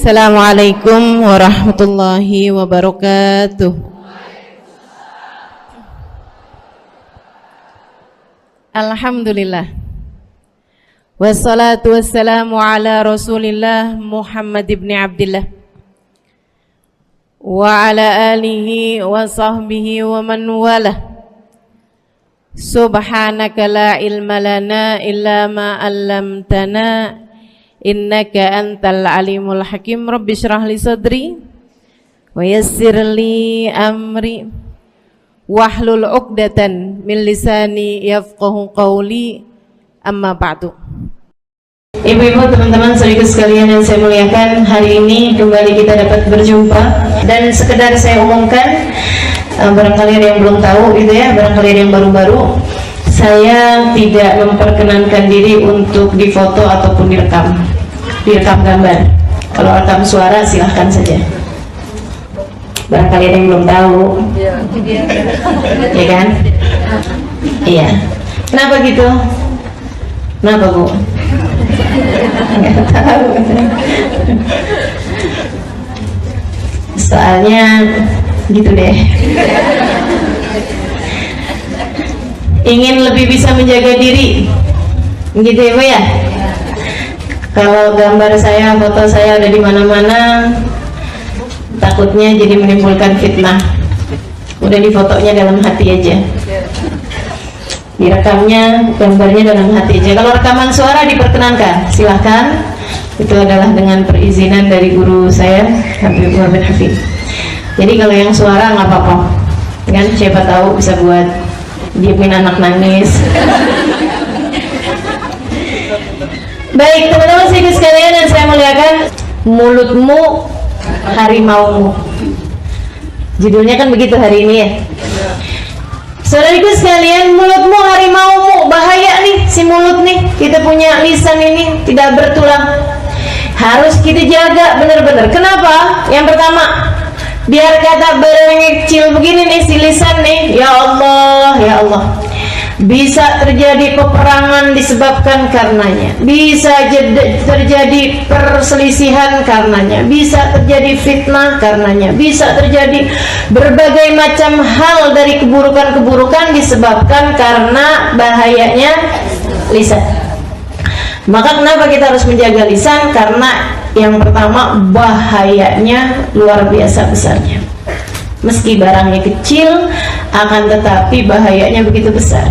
Assalamualaikum warahmatullahi wabarakatuh. Alhamdulillah. Wassalatu wassalamu ala Rasulillah Muhammad ibn Abdillah wa ala alihi wa sahbihi wa man walah. Subhanaka la ilma lana illa ma 'allamtana innaka antal alimul hakim. Rabbi shrah li sadri wa yassir li amri wahlul 'uqdatan min lisani yafqahu qawli. Amma ba'du. Ibu-ibu, teman-teman saudaraku sekalian yang saya muliakan, hari ini kembali kita dapat berjumpa. Dan sekedar saya umumkan, barangkali ada yang belum tahu gitu ya, barangkali ada yang baru-baru, saya tidak memperkenankan diri untuk difoto ataupun direkam gambar. Kalau rekam suara silahkan saja. Barangkali ada yang belum tahu, ya kan? Iya. Kenapa gitu? Kenapa Bu? Nggak tahu. Soalnya gitu deh. Ingin lebih bisa menjaga diri, gitu ya Bu ya. Kalau gambar saya, foto saya ada di mana-mana, takutnya jadi menimbulkan fitnah. Udah difotonya dalam hati aja, direkamnya gambarnya dalam hati aja. Kalau rekaman suara diperkenankan, silahkan. Itu adalah dengan perizinan dari guru saya, Habib Muhammad Hafid. Jadi kalau yang suara nggak apa-apa, kan? Siapa tahu bisa buat diemin anak nangis. Baik teman-teman sekalian yang saya muliakan, mulutmu harimaumu. Judulnya kan begitu hari ini ya. Saudariku sekalian, mulutmu harimaumu. Bahaya nih si mulut nih. Kita punya lisan ini tidak bertulang, harus kita jaga benar-benar. Kenapa? Yang pertama, biar kata berengcil begini nih si lisan nih. Ya Allah, ya Allah, bisa terjadi peperangan disebabkan karenanya, bisa terjadi perselisihan karenanya, bisa terjadi fitnah karenanya, bisa terjadi berbagai macam hal dari keburukan-keburukan disebabkan karena bahayanya lisan. Maka kenapa kita harus menjaga lisan? Karena yang pertama, bahayanya luar biasa besarnya. Meski barangnya kecil, akan tetapi bahayanya begitu besar.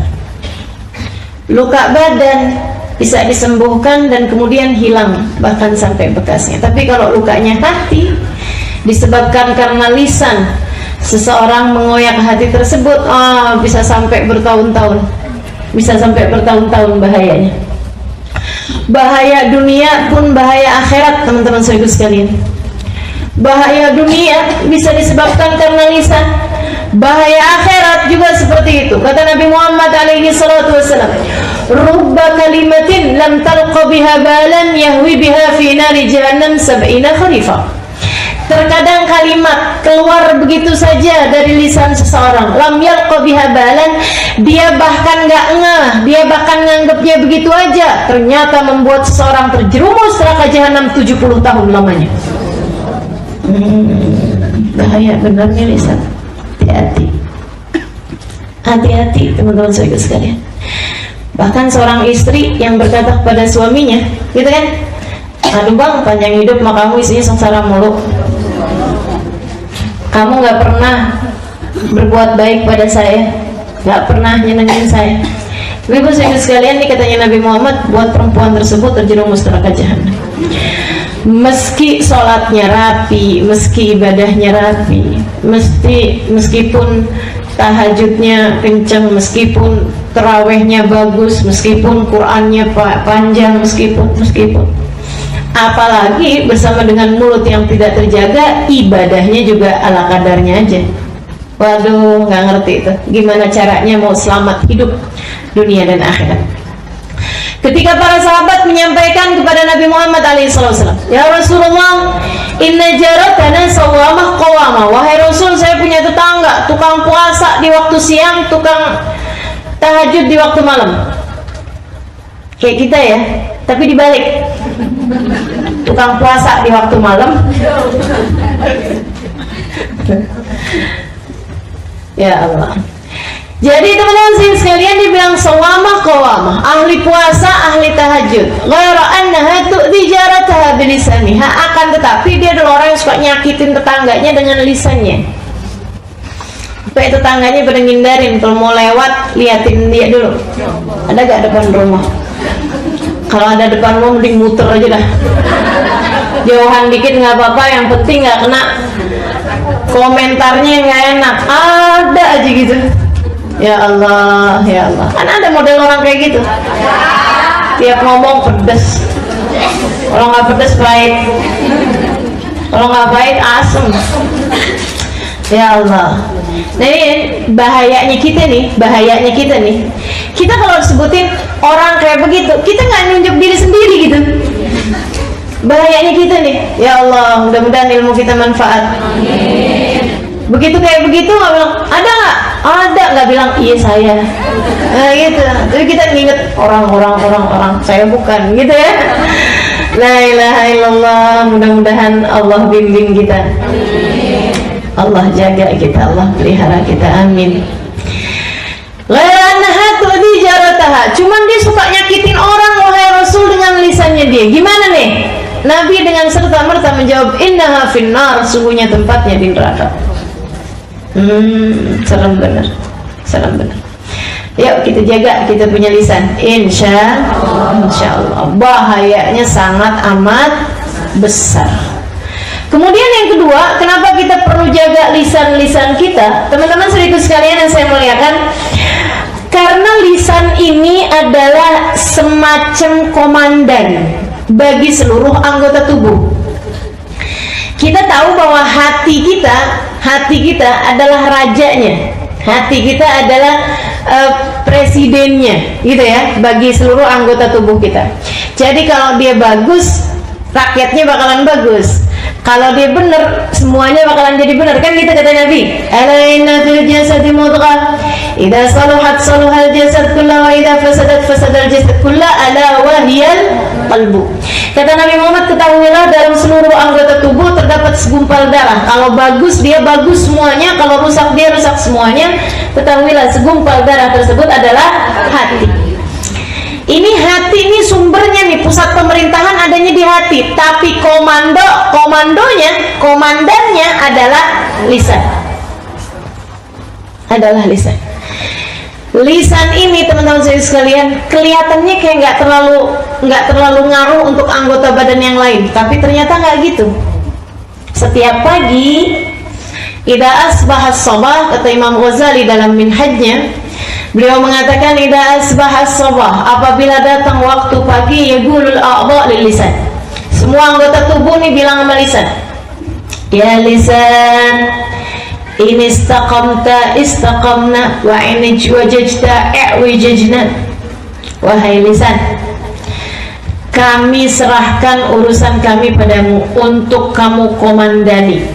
Luka badan bisa disembuhkan dan kemudian hilang, bahkan sampai bekasnya. Tapi kalau lukanya hati, disebabkan karena lisan, seseorang mengoyak hati tersebut, bisa sampai bertahun-tahun. Bisa sampai bertahun-tahun bahayanya. Bahaya dunia pun bahaya akhirat, teman-teman saudara sekalian. Bahaya dunia bisa disebabkan karena lisan, bahaya akhirat juga seperti itu. Kata Nabi Muhammad alaihi salatu wassalam, rubba kalimatin lam talqa biha balan yahwi biha fi nari jahannam sab'ina kharifa. Terkadang kalimat keluar begitu saja dari lisan seseorang, lam yalqa biha balan, dia bahkan nggak ngeh, dia bahkan nganggapnya begitu aja, ternyata membuat seseorang terjerumus neraka jahanam 70 tahun lamanya. Bahaya benarnya lisan. Hati-hati, hati-hati teman-teman saudara sekalian. Bahkan seorang istri yang berkata kepada suaminya, gitu kan, aduh bang, panjang hidup mah kamu isinya sengsara mulu, kamu nggak pernah berbuat baik pada saya, nggak pernah nyenengin saya. Ibu saudara sekalian, ini katanya Nabi Muhammad, buat perempuan tersebut terjerumus neraka jahanam. Meski sholatnya rapi, meski ibadahnya rapi, meskipun tahajudnya kencang, meskipun terawihnya bagus, meskipun Qur'annya panjang, meskipun apalagi bersama dengan mulut yang tidak terjaga, ibadahnya juga ala kadarnya aja. Waduh, nggak ngerti itu gimana caranya mau selamat hidup dunia dan akhirat. Ketika para sahabat menyampaikan kepada Nabi Muhammad SAW, ya Rasulullah, inna jaratana sawamah qawamah. Wahai Rasul, saya punya tetangga, tukang puasa di waktu siang, tukang tahajud di waktu malam. Kayak kita ya, tapi dibalik. tukang puasa di waktu malam. Ya Allah. Jadi teman-teman sekalian, dibilang sawamah qawamah, ahli puasa, ahli tahajud. Ghaira annaha tu'ti jarataha bilisaniha, akan tetapi dia adalah orang yang suka nyakitin tetangganya dengan lisannya. Supaya tetangganya pada ngindarin, kalau mau lewat liatin dia dulu. Ada gak depan rumah? Kalau ada depan rumah mending muter aja dah. Jauhan dikit nggak apa-apa, yang penting nggak kena komentarnya nggak enak. Ada aja gitu. Ya Allah, ya Allah. Kan ada model orang kayak gitu. Tiap ngomong pedes. Kalau nggak pedes pahit. Kalau nggak pahit asem. Ya Allah. Nah ini bahayanya kita nih. Kita kalau disebutin orang kayak begitu, kita nggak nunjuk diri sendiri gitu. Bahayanya kita nih. Ya Allah, mudah-mudahan ilmu kita manfaat. Begitu kayak begitu nggak bilang ada nggak? Ada, nggak bilang iya saya. Nah gitu. Jadi kita nginget orang, saya bukan gitu ya. La ilaha illallah. Mudah-mudahan Allah bimbing kita. Allah jaga kita, Allah pelihara kita, amin. Cuman dia suka nyakitin orang, wahai Rasul, dengan lisannya dia. Gimana nih? Nabi dengan serta-merta menjawab, innaha finnar, sungguhnya tempatnya di neraka. Serem benar. Yuk kita jaga kita punya lisan. Insya Allah. Bahayanya sangat amat besar. Kemudian yang kedua, kenapa kita perlu jaga lisan-lisan kita? Teman-teman saudaraku sekalian yang saya muliakan, karena lisan ini adalah semacam komandan bagi seluruh anggota tubuh. Kita tahu bahwa hati kita adalah rajanya. Hati kita adalah presidennya, gitu ya, bagi seluruh anggota tubuh kita. Jadi kalau dia bagus, rakyatnya bakalan bagus. Kalau dia benar, semuanya bakalan jadi benar, kan gitu kata Nabi. Ala inna fil jasadi mudghah, idza saluhat saluhal jasad kullu wa idza fasadat fasadal jasad kullu, ala wa hiyal qalbu. Kata Nabi Muhammad, ketahuilah dalam seluruh anggota tubuh terdapat segumpal darah. Kalau bagus dia bagus semuanya, kalau rusak dia rusak semuanya. Ketahuilah segumpal darah tersebut adalah hati. Ini hati, ini sumbernya nih, pusat pemerintahan adanya di hati. Tapi komandannya adalah lisan. Lisan ini teman-teman saya sekalian, kelihatannya kayak nggak terlalu ngaruh untuk anggota badan yang lain, tapi ternyata nggak gitu. Setiap pagi, idza asbahas sabah, kata Imam Ghazali dalam Minhajnya, beliau mengatakan idza asbahas sabah, apabila datang waktu pagi, yaqulul a'dha lil lisan. Semua anggota tubuh nih bilang sama lisan, ya lisan, in istaqamta istaqamna wa in wajajta i'wijajna. Wahai lisan, kami serahkan urusan kami padamu untuk kamu komandani,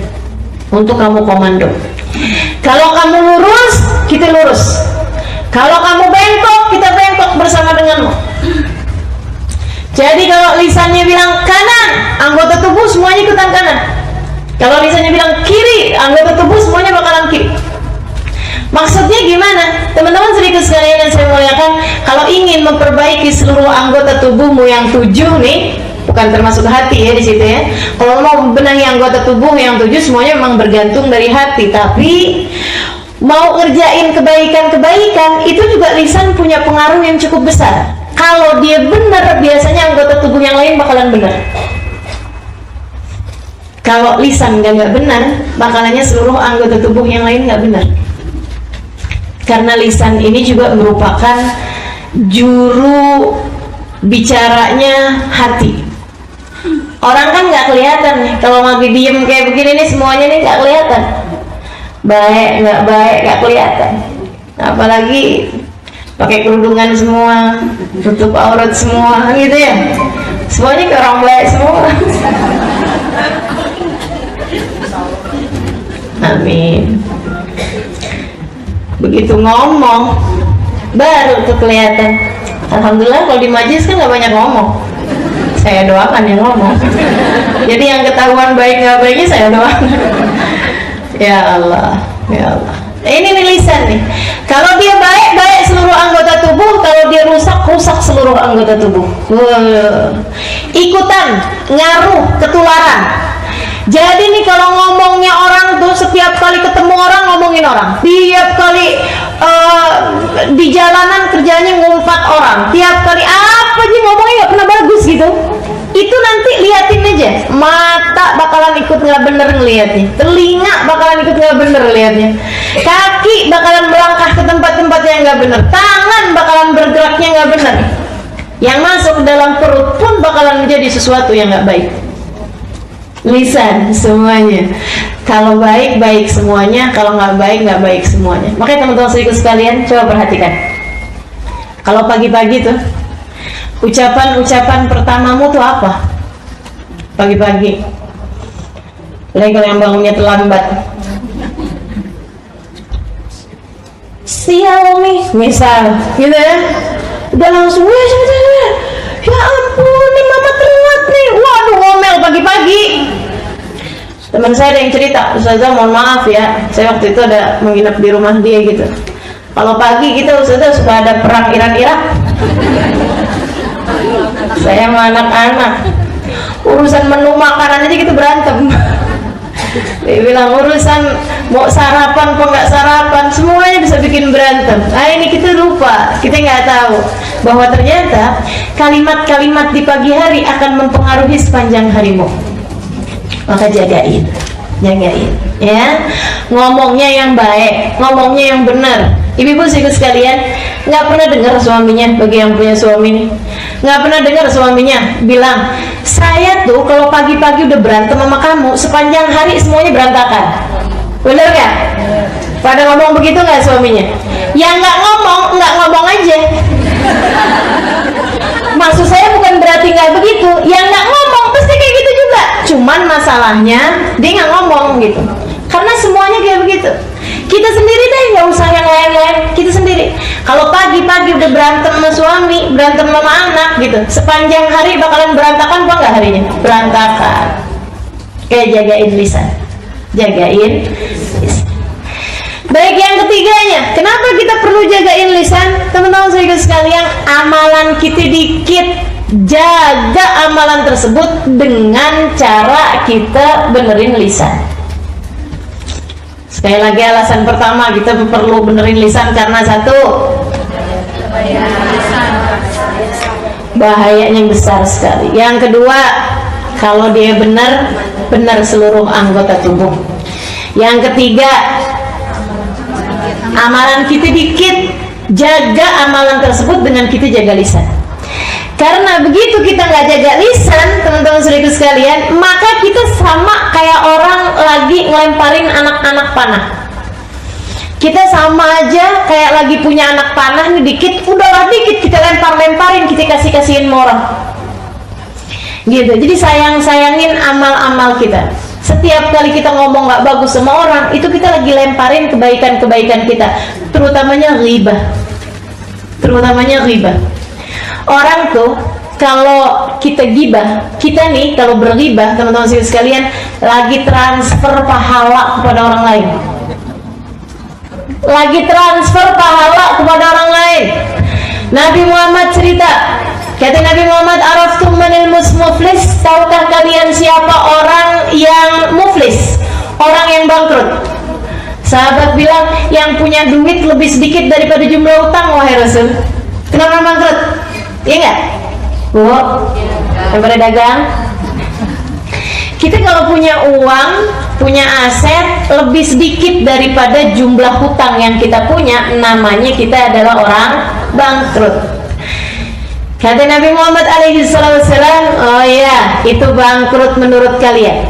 untuk kamu komando. Kalau kamu lurus, kita lurus. Kalau kamu bengkok, kita bengkok bersama denganmu. Jadi kalau lisannya bilang kanan, anggota tubuh semuanya ikutan kanan. Kalau lisannya bilang kiri, anggota tubuh semuanya bakalan kiri. Maksudnya gimana? Teman-teman sedikit sekalian yang saya muliakan, kalau ingin memperbaiki seluruh anggota tubuhmu yang 7 nih, bukan termasuk hati ya di situ ya. Kalau mau benahi anggota tubuh yang 7, semuanya memang bergantung dari hati. Tapi mau ngerjain kebaikan-kebaikan, itu juga lisan punya pengaruh yang cukup besar. Kalau dia benar, biasanya anggota tubuh yang lain bakalan benar. Kalau lisan nggak benar, bakalannya seluruh anggota tubuh yang lain nggak benar. Karena lisan ini juga merupakan juru bicaranya hati. Orang kan nggak kelihatan nih, kalau lagi diem kayak begini nih, semuanya nih nggak kelihatan. Baik nggak kelihatan. Apalagi pakai kerudungan semua, tutup aurat semua, gitu ya. Semuanya ke orang baik semua. Amin. Begitu ngomong, baru tuh kelihatan. Alhamdulillah kalau di majlis kan nggak banyak ngomong. Saya doakan yang ngomong. Jadi yang ketahuan baik nggak baiknya saya doakan. Ya Allah, ya Allah. Ini nih lisan nih. Kalau dia baik, baik seluruh anggota tubuh. Kalau dia rusak, rusak seluruh anggota tubuh. Ikutan, ngaruh, ketularan. Jadi nih kalau ngomongnya orang tuh setiap kali ketemu orang ngomongin orang. Tiap kali di jalanan kerjanya ngumpat orang. Tiap kali apa aja ngomongnya nggak pernah bagus gitu. Itu nanti liatin aja, mata bakalan ikut nggak bener ngelihatnya, telinga bakalan ikut nggak bener lihatnya, kaki bakalan melangkah ke tempat-tempat yang nggak bener, tangan bakalan bergeraknya nggak bener, yang masuk ke dalam perut pun bakalan menjadi sesuatu yang nggak baik. Lisan semuanya, kalau baik baik semuanya, kalau nggak baik semuanya. Makanya teman-teman saudaraku sekalian, coba perhatikan, kalau pagi-pagi tuh ucapan pertamamu tuh apa? Pagi-pagi. Lagi kalau yang bangunnya terlambat. Sial nih, misal, gitu ya. Udah langsung, ya ampun, nih mama telat nih. Waduh, ngomel pagi-pagi. Teman saya ada yang cerita, Ustazah mohon maaf ya, saya waktu itu ada menginap di rumah dia gitu. Kalau pagi kita Ustazah suka ada perang Iran-Irak. Saya sama anak-anak urusan menu makanan aja gitu berantem. Dia bilang urusan mau sarapan apa nggak sarapan semuanya bisa bikin berantem. Nah ini kita lupa, kita nggak tahu bahwa ternyata kalimat-kalimat di pagi hari akan mempengaruhi sepanjang harimu. Maka jagain ya, ngomongnya yang baik, ngomongnya yang benar. Ibu-ibu sekalian, nggak pernah dengar suaminya, bagi yang punya suami nih, nggak pernah dengar suaminya bilang, saya tuh kalau pagi-pagi udah berantem sama kamu, sepanjang hari semuanya berantakan. Bener nggak? Pada ngomong begitu nggak suaminya? Yang nggak ngomong aja. Maksud saya bukan berarti nggak begitu, yang nggak ngomong pasti kayak gitu juga. Cuman masalahnya dia nggak ngomong gitu, karena semuanya kayak begitu. Kita sendiri deh, nggak usah yang lain-lain, kita sendiri. Kalau pagi-pagi udah berantem sama suami, berantem sama anak gitu, sepanjang hari bakalan berantakan apa nggak harinya? Berantakan. Jagain lisan, jagain lisan. Baik, yang ketiganya, kenapa kita perlu jagain lisan? Teman-teman sekalian, amalan kita dikit, jaga amalan tersebut dengan cara kita benerin lisan. Sekali lagi alasan pertama kita perlu benerin lisan karena satu, bahayanya besar sekali. Yang kedua, kalau dia benar seluruh anggota tubuh. Yang ketiga, amalan kita dikit, jaga amalan tersebut dengan kita jaga lisan. Karena begitu kita nggak jaga lisan, teman-teman saudaraku sekalian, maka kita sama kayak orang lagi ngelemparin anak-anak panah. Kita sama aja kayak lagi punya anak panah nih, dikit, udahlah dikit kita lempar-lemparin, kita kasih-kasihin sama orang. Gitu. Jadi sayangin amal-amal kita. Setiap kali kita ngomong nggak bagus sama orang, itu kita lagi lemparin kebaikan-kebaikan kita, terutamanya ghibah. Orang tuh kalau kita gibah, kita nih kalau berghibah, teman-teman sekalian, lagi transfer pahala kepada orang lain. Nabi Muhammad cerita, kata Nabi Muhammad, araftum manil muflis, tahukah kalian siapa orang yang muflis, orang yang bangkrut? Sahabat bilang, yang punya duit lebih sedikit daripada jumlah utang, wahai Rasul. Kenapa bangkrut? Iya nggak? Bu, yang pada dagang. Kita kalau punya uang, punya aset lebih sedikit daripada jumlah hutang yang kita punya, namanya kita adalah orang bangkrut. Kata Nabi Muhammad alaihissalam, oh iya, itu bangkrut menurut kalian.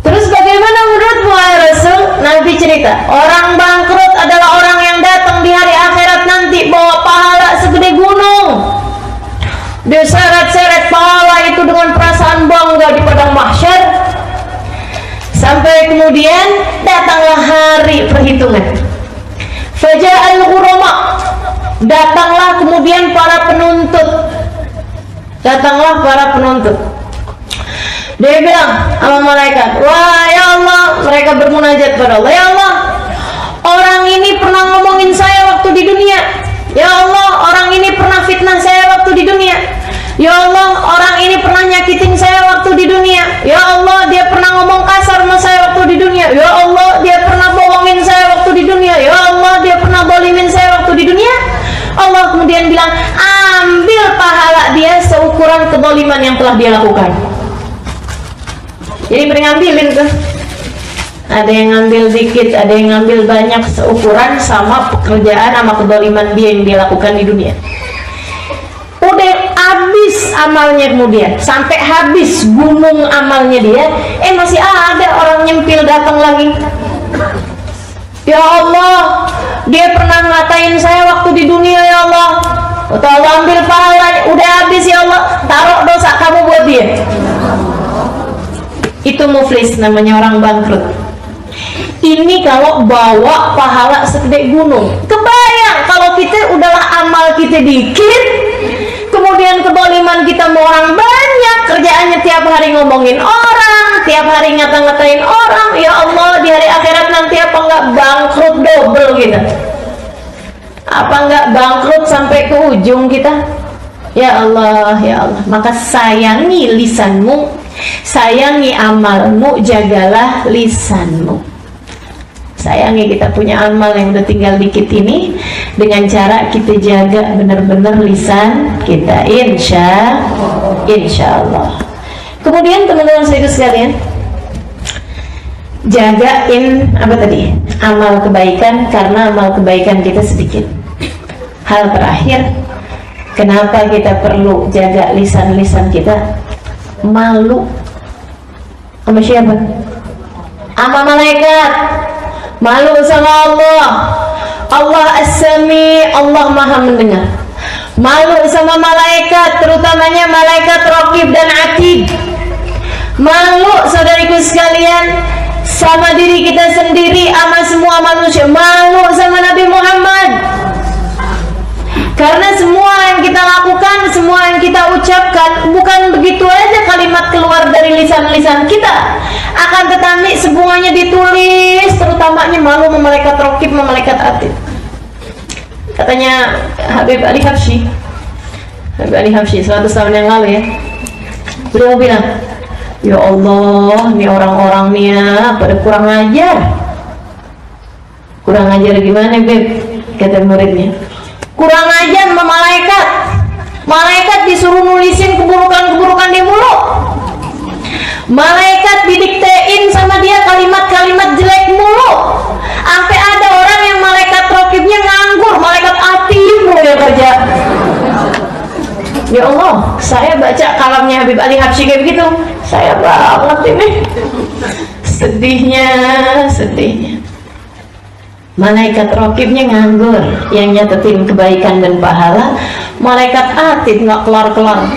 Terus bagaimana menurutmu, wahai Rasul? Nabi cerita, orang bangkrut adalah orang yang datang di hari akhirat nanti bawa pahala segede gunung. Diseret-seret pahala itu dengan perasaan bangga di padang mahsyar. Sampai kemudian datanglah hari perhitungan. Faja'al ghurama, datanglah kemudian para penuntut. Datanglah para penuntut. Dia bilang sama malaikat, wah ya Allah, mereka bermunajat pada Allah, ya Allah, orang ini pernah ngomongin saya waktu di dunia. Ya Allah, orang ini pernah fitnah saya waktu di dunia. Ya Allah, orang ini pernah nyakitin saya waktu di dunia. Ya Allah, dia pernah ngomong kasar sama saya waktu di dunia. Ya Allah, dia pernah bohongin saya waktu di dunia. Ya Allah, dia pernah dolimin saya waktu di dunia. Allah kemudian bilang, ambil pahala dia seukuran kedoliman yang telah dia lakukan. Jadi ngambilin tuh. Ada yang ngambil dikit, ada yang ngambil banyak, seukuran sama pekerjaan sama kedoliman dia yang dia lakukan di dunia. Udah habis amalnya, kemudian sampai habis gunung amalnya dia, masih ada orang nyempil datang lagi. Ya Allah, dia pernah ngatain saya waktu di dunia, ya Allah. Allah ambil pahalanya, udah habis ya Allah, taruh dosa kamu buat dia. Itu muflis, namanya orang bangkrut. Ini kalau bawa pahala segede gunung. Kebayang kalau kita udahlah amal kita dikit, kemudian kedoliman kita mau orang banyak, kerjaannya tiap hari ngomongin orang, tiap hari ngata-ngatain orang. Ya Allah, di hari akhirat nanti apa enggak bangkrut double kita? Apa enggak bangkrut sampai ke ujung kita? Ya Allah, ya Allah. Maka sayangi lisanmu, sayangi amalmu, jagalah lisanmu. Sayangi kita punya amal yang udah tinggal dikit ini dengan cara kita jaga benar-benar lisan kita, insya Allah. Kemudian teman-teman saya sekalian, jagain apa tadi? Amal kebaikan, karena amal kebaikan kita sedikit. Hal terakhir, kenapa kita perlu jaga lisan-lisan kita? Malu sama siapa? Sama malaikat. Malu sama Allah. Allah As-Sami, Allah Maha mendengar. Malu sama malaikat, terutamanya malaikat Raqib dan Atid. Malu saudariku sekalian sama diri kita sendiri, sama semua manusia. Malu sama Nabi Muhammad. Karena semua yang kita lakukan, semua yang kita ucapkan, bukan begitu aja kalimat keluar dari lisan-lisan kita, akan tetapi semuanya ditulis, terutamanya malu sama malaikat Raqib, sama malaikat Atid. Katanya Habib Ali Habsyi 100 tahun yang lalu ya, beliau bilang, ya Allah, nih orang-orang nih ya pada kurang ajar. Kurang ajar gimana, Beb? Kata muridnya, kurang ajar sama malaikat. Malaikat disuruh nulisin keburukan-keburukan di mulut. Malaikat didiktein sama dia kalimat-kalimat jelek mulu. Sampai ada orang yang malaikat Raqibnya nganggur, malaikat Atid yang kerja. Ya Allah, saya baca kalamnya Habib Ali Habsyi kayak begitu, saya banget ini. Sedihnya. Malaikat Raqibnya nganggur, yang nyatetin kebaikan dan pahala. Malaikat Atid nggak kelar-kelar.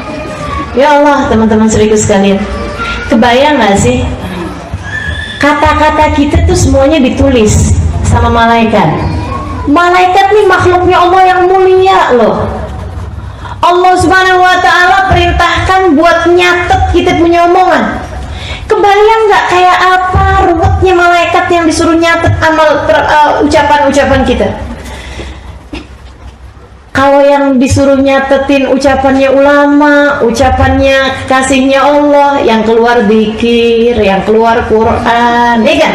Ya Allah, teman-teman serius sekalian, kebayang nggak sih? Kata-kata kita tuh semuanya ditulis sama malaikat. Malaikat nih makhluknya Allah yang mulia loh. Allah Subhanahu wa Ta'ala perintahkan buat nyatet kita punya omongan. Kebayang nggak kayak apa ruwetnya malaikat yang disuruh nyatet amal ucapan-ucapan kita? Kalau yang disuruh nyatetin ucapannya ulama, ucapannya kasihnya Allah, yang keluar zikir, yang keluar Quran, ya kan?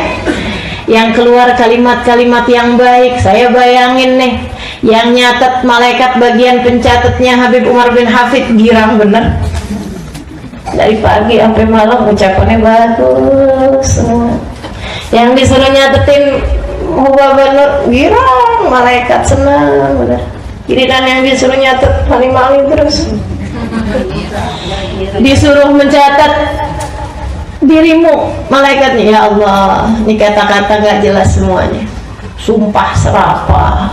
Yang keluar kalimat-kalimat yang baik. Saya bayangin nih, yang nyatet malaikat bagian pencatatnya Habib Umar bin Hafid, girang bener. Dari pagi sampai malam ucapannya bagus semua. Yang disuruh nyatetin Hubaba Nur, girang, malaikat senang bener. Giliran yang disuruh nyatet maling-maling terus. Disuruh mencatat dirimu, malaikatnya, ya Allah, ini kata-kata gak jelas semuanya, sumpah serapah,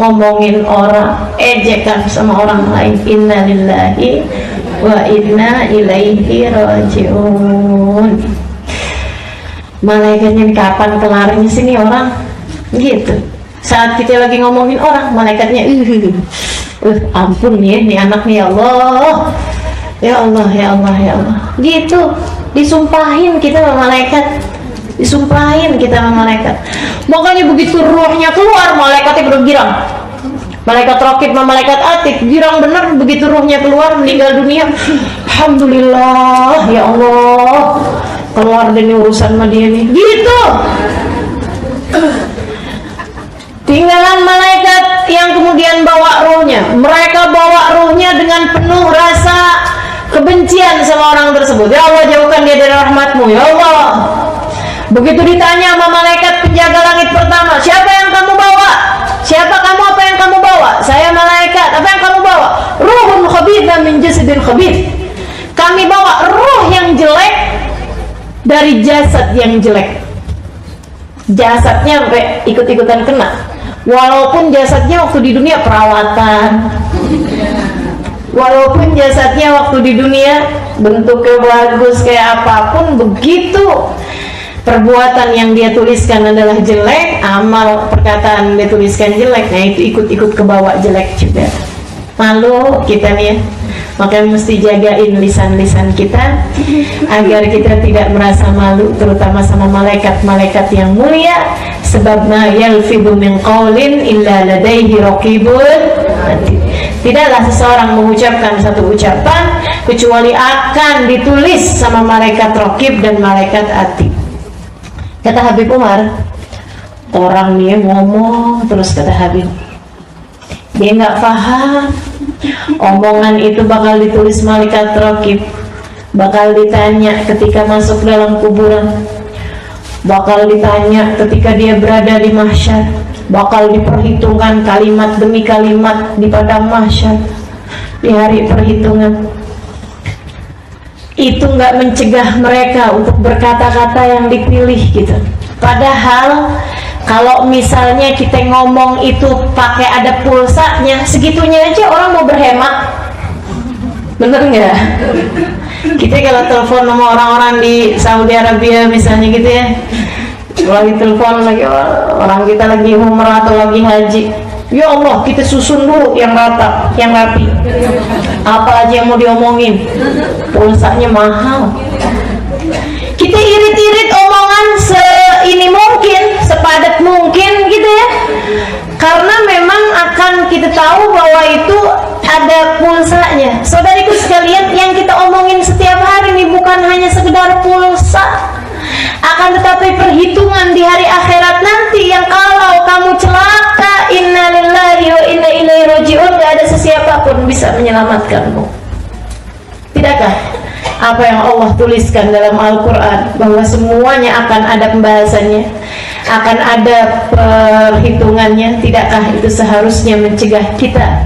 ngomongin orang, ejekan sama orang lain. Inna lillahi wa inna ilaihi rajiun. Malaikatnya kapan kelarnya sini orang gitu. Saat kita lagi ngomongin orang, malaikatnya ampun nih, nih anak nih, ya Allah, Ya Allah, ya Allah, ya Allah. Gitu, disumpahin kita sama malaikat. Disumpahin kita sama malaikat. Makanya begitu ruhnya keluar, malaikatnya bergirang. Malaikat Raqib sama malaikat Atid girang bener begitu ruhnya keluar, meninggal dunia. Alhamdulillah, ya Allah, keluar dari urusan sama dia nih. Gitu. Tinggalan malaikat yang kemudian bawa ruhnya. Mereka bawa ruhnya dengan penuh rasa kebencian sama orang tersebut. Ya Allah, jauhkan dia dari rahmat-Mu, ya Allah. Begitu ditanya sama malaikat penjaga langit pertama, siapa yang kamu bawa? Siapa kamu, apa yang kamu bawa? Saya malaikat, apa yang kamu bawa? Ruhun khabitha min jasadin khabith. Kami bawa ruh yang jelek dari jasad yang jelek. Jasadnya sampai ikut-ikutan kena. Walaupun jasadnya waktu di dunia perawatan, walaupun jasadnya waktu di dunia bentuknya bagus kayak apapun, begitu perbuatan yang dia tuliskan adalah jelek, amal perkataan dia tuliskan jelek, nah itu ikut-ikut kebawa jelek juga. Malu kita nih ya. Makanya mesti jagain lisan-lisan kita agar kita tidak merasa malu, terutama sama malaikat-malaikat yang mulia. Sebab ma yalfidhu min qawlin illa ladaihi raqibun atid. Tidaklah seseorang mengucapkan satu ucapan kecuali akan ditulis sama malaikat Raqib dan malaikat Atid. Kata Habib Umar, orang dia ngomong terus, kata Habib, dia nggak paham omongan itu bakal ditulis malaikat Raqib, bakal ditanya ketika masuk dalam kuburan, bakal ditanya ketika dia berada di mahsyar, bakal diperhitungkan kalimat demi kalimat di padang mahsyar di hari perhitungan. Itu nggak mencegah mereka untuk berkata-kata yang dipilih gitu. Padahal kalau misalnya kita ngomong itu pakai ada pulsanya, segitunya aja orang mau berhemat, bener nggak? Kita kalau telepon sama orang-orang di Saudi Arabia misalnya gitu ya, lagi telepon lagi orang kita lagi umrah atau lagi haji, ya Allah kita susun dulu yang rata, yang rapi, apa aja yang mau diomongin, pulsanya mahal. Kita irit-irit omongan seini mungkin, sepadat mungkin gitu ya, karena memang akan kita tahu bahwa itu ada pulsanya. Saudariku sekalian, yang kita omongin setiap hari ini bukan hanya sekedar pulsa, akan tetapi perhitungan di hari akhirat nanti yang kalau kamu celaka, innalillahi wa inna ilaihi rajiun, gak ada sesiapa pun bisa menyelamatkanmu. Tidakkah apa yang Allah tuliskan dalam Al-Quran bahwa semuanya akan ada pembahasannya, akan ada perhitungannya? Tidakkah itu seharusnya mencegah kita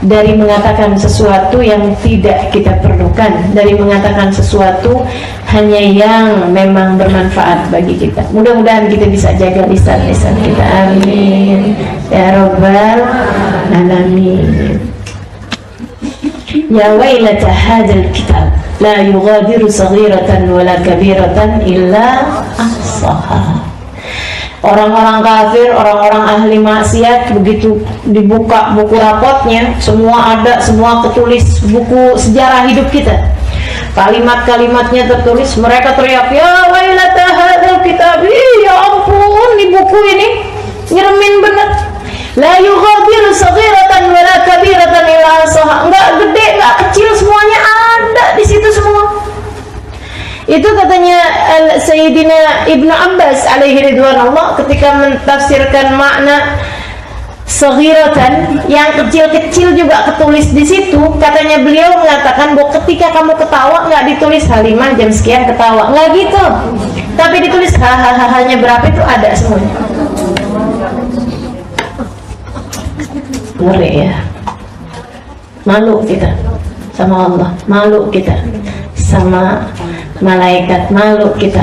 dari mengatakan sesuatu yang tidak kita perlukan, dari mengatakan sesuatu hanya yang memang bermanfaat bagi kita? Mudah-mudahan kita bisa jaga lisan-lisan kita. Amin ya Rabbal Alamin. Ya wailata hadzal kitab la yughadiru saghiratan wala kabiratan illa ahsaha. Orang-orang kafir, orang-orang ahli maksiat, begitu dibuka buku rapotnya, semua ada, semua ketulis, buku sejarah hidup kita, kalimat-kalimatnya tertulis. Mereka teriak, ya wailata hadzal kitab, ya ampun, di buku ini nyeremin bener. La yughadiru saghiratan wala kabiratan illa ahsaha. Enggak gede, enggak kecil, semuanya ada di situ semua. Itu katanya Sayyidina Ibnu Abbas alaihi ridwanullah ketika mentafsirkan makna saghiratan, yang kecil-kecil juga ketulis di situ. Katanya beliau mengatakan bahwa ketika kamu ketawa nggak ditulis Halimah jam sekian ketawa, nggak gitu, tapi ditulis hahaha-nya berapa, itu ada semuanya. Ngeri ya. Malu kita sama Allah, malu kita sama malaikat, malu kita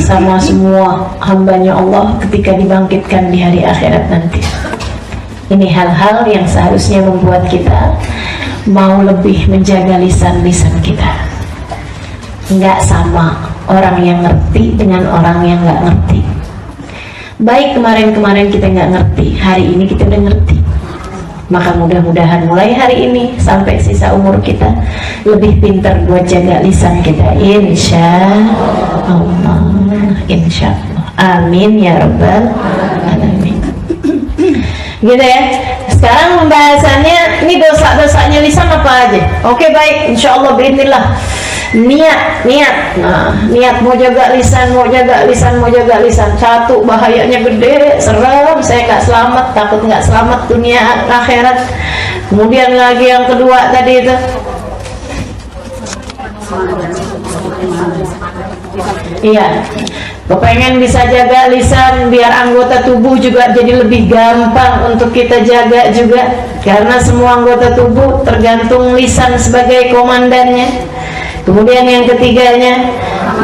sama semua hambanya Allah ketika dibangkitkan di hari akhirat nanti. Ini hal-hal yang seharusnya membuat kita mau lebih menjaga lisan-lisan kita. Nggak sama orang yang ngerti dengan orang yang nggak ngerti. Baik kemarin-kemarin kita nggak ngerti, hari ini kita udah ngerti. Maka mudah-mudahan mulai hari ini sampai sisa umur kita lebih pintar buat jaga lisan kita, insya Allah, insya Allah. Amin ya rabbal alamin. Gitu ya. Sekarang pembahasannya ini dosa-dosanya lisan apa aja. Oke, baik, insya Allah, bismillah. Niat. Nah, niat mau jaga lisan, mau jaga lisan. Satu, bahayanya gede, serem, saya nggak selamat, takut nggak selamat dunia akhirat. Kemudian lagi yang kedua tadi itu, iya, kepengen bisa jaga lisan biar anggota tubuh juga jadi lebih gampang untuk kita jaga juga, karena semua anggota tubuh tergantung lisan sebagai komandannya. Kemudian yang ketiganya,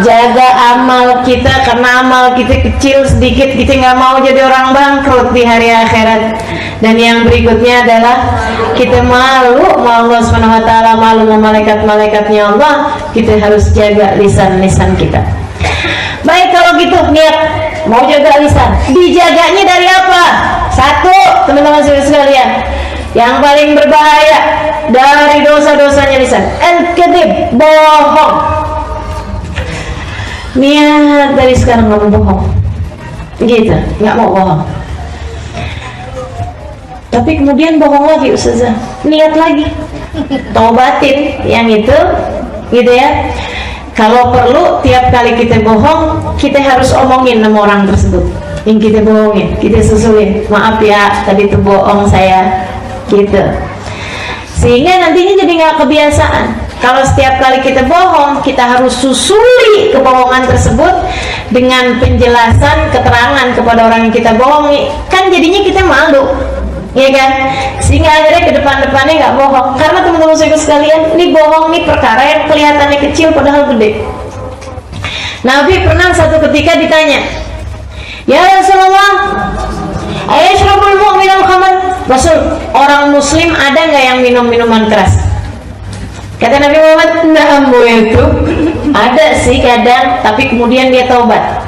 jaga amal kita, karena amal kita kecil sedikit, kita nggak mau jadi orang bangkrut di hari akhirat. Dan yang berikutnya adalah kita malu sama Allah Subhanahu wa taala, malu sama malaikat-malaikatnya Allah, kita harus jaga lisan-lisan kita. Baik, kalau gitu niat mau jaga lisan, dijaganya dari apa? Satu, teman-teman sekalian, yang paling berbahaya dari dosa-dosanya lisan, al-kadzib, bohong. Niat dari sekarang nggak mau bohong, gitu, nggak mau bohong. Tapi kemudian bohong lagi, Ustazah, niat lagi, taubatin yang itu, gitu ya. Kalau perlu tiap kali kita bohong, kita harus omongin sama orang tersebut yang kita bohongin, kita susulin, maaf ya, tadi itu bohong saya, gitu. Sehingga nantinya jadi nggak kebiasaan. Kalau setiap kali kita bohong, kita harus susuli kebohongan tersebut dengan penjelasan, keterangan kepada orang yang kita bohongi. Kan jadinya kita malu, ya kan? Sehingga akhirnya ke depan-depannya nggak bohong. Karena teman-teman sekalian, ini bohong nih perkara yang kelihatannya kecil padahal gede. Nabi pernah satu ketika ditanya, ya Rasulullah, ayashrabul mu'min al-khamr? Rasul, orang muslim ada nggak yang minum minuman keras? Kata Nabi Muhammad, na'am itu ada sih kadang, tapi kemudian dia taubat.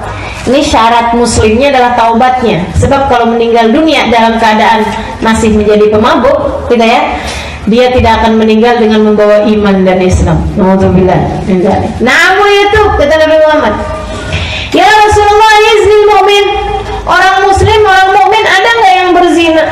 Ini syarat muslimnya adalah taubatnya. Sebab kalau meninggal dunia dalam keadaan masih menjadi pemabuk, tidak ya, dia tidak akan meninggal dengan membawa iman dan Islam. Alhamdulillah. Namun itu kata Nabi Muhammad, ya Rasulullah, yaznil mu'min, orang muslim, orang mukmin ada nggak yang berzina?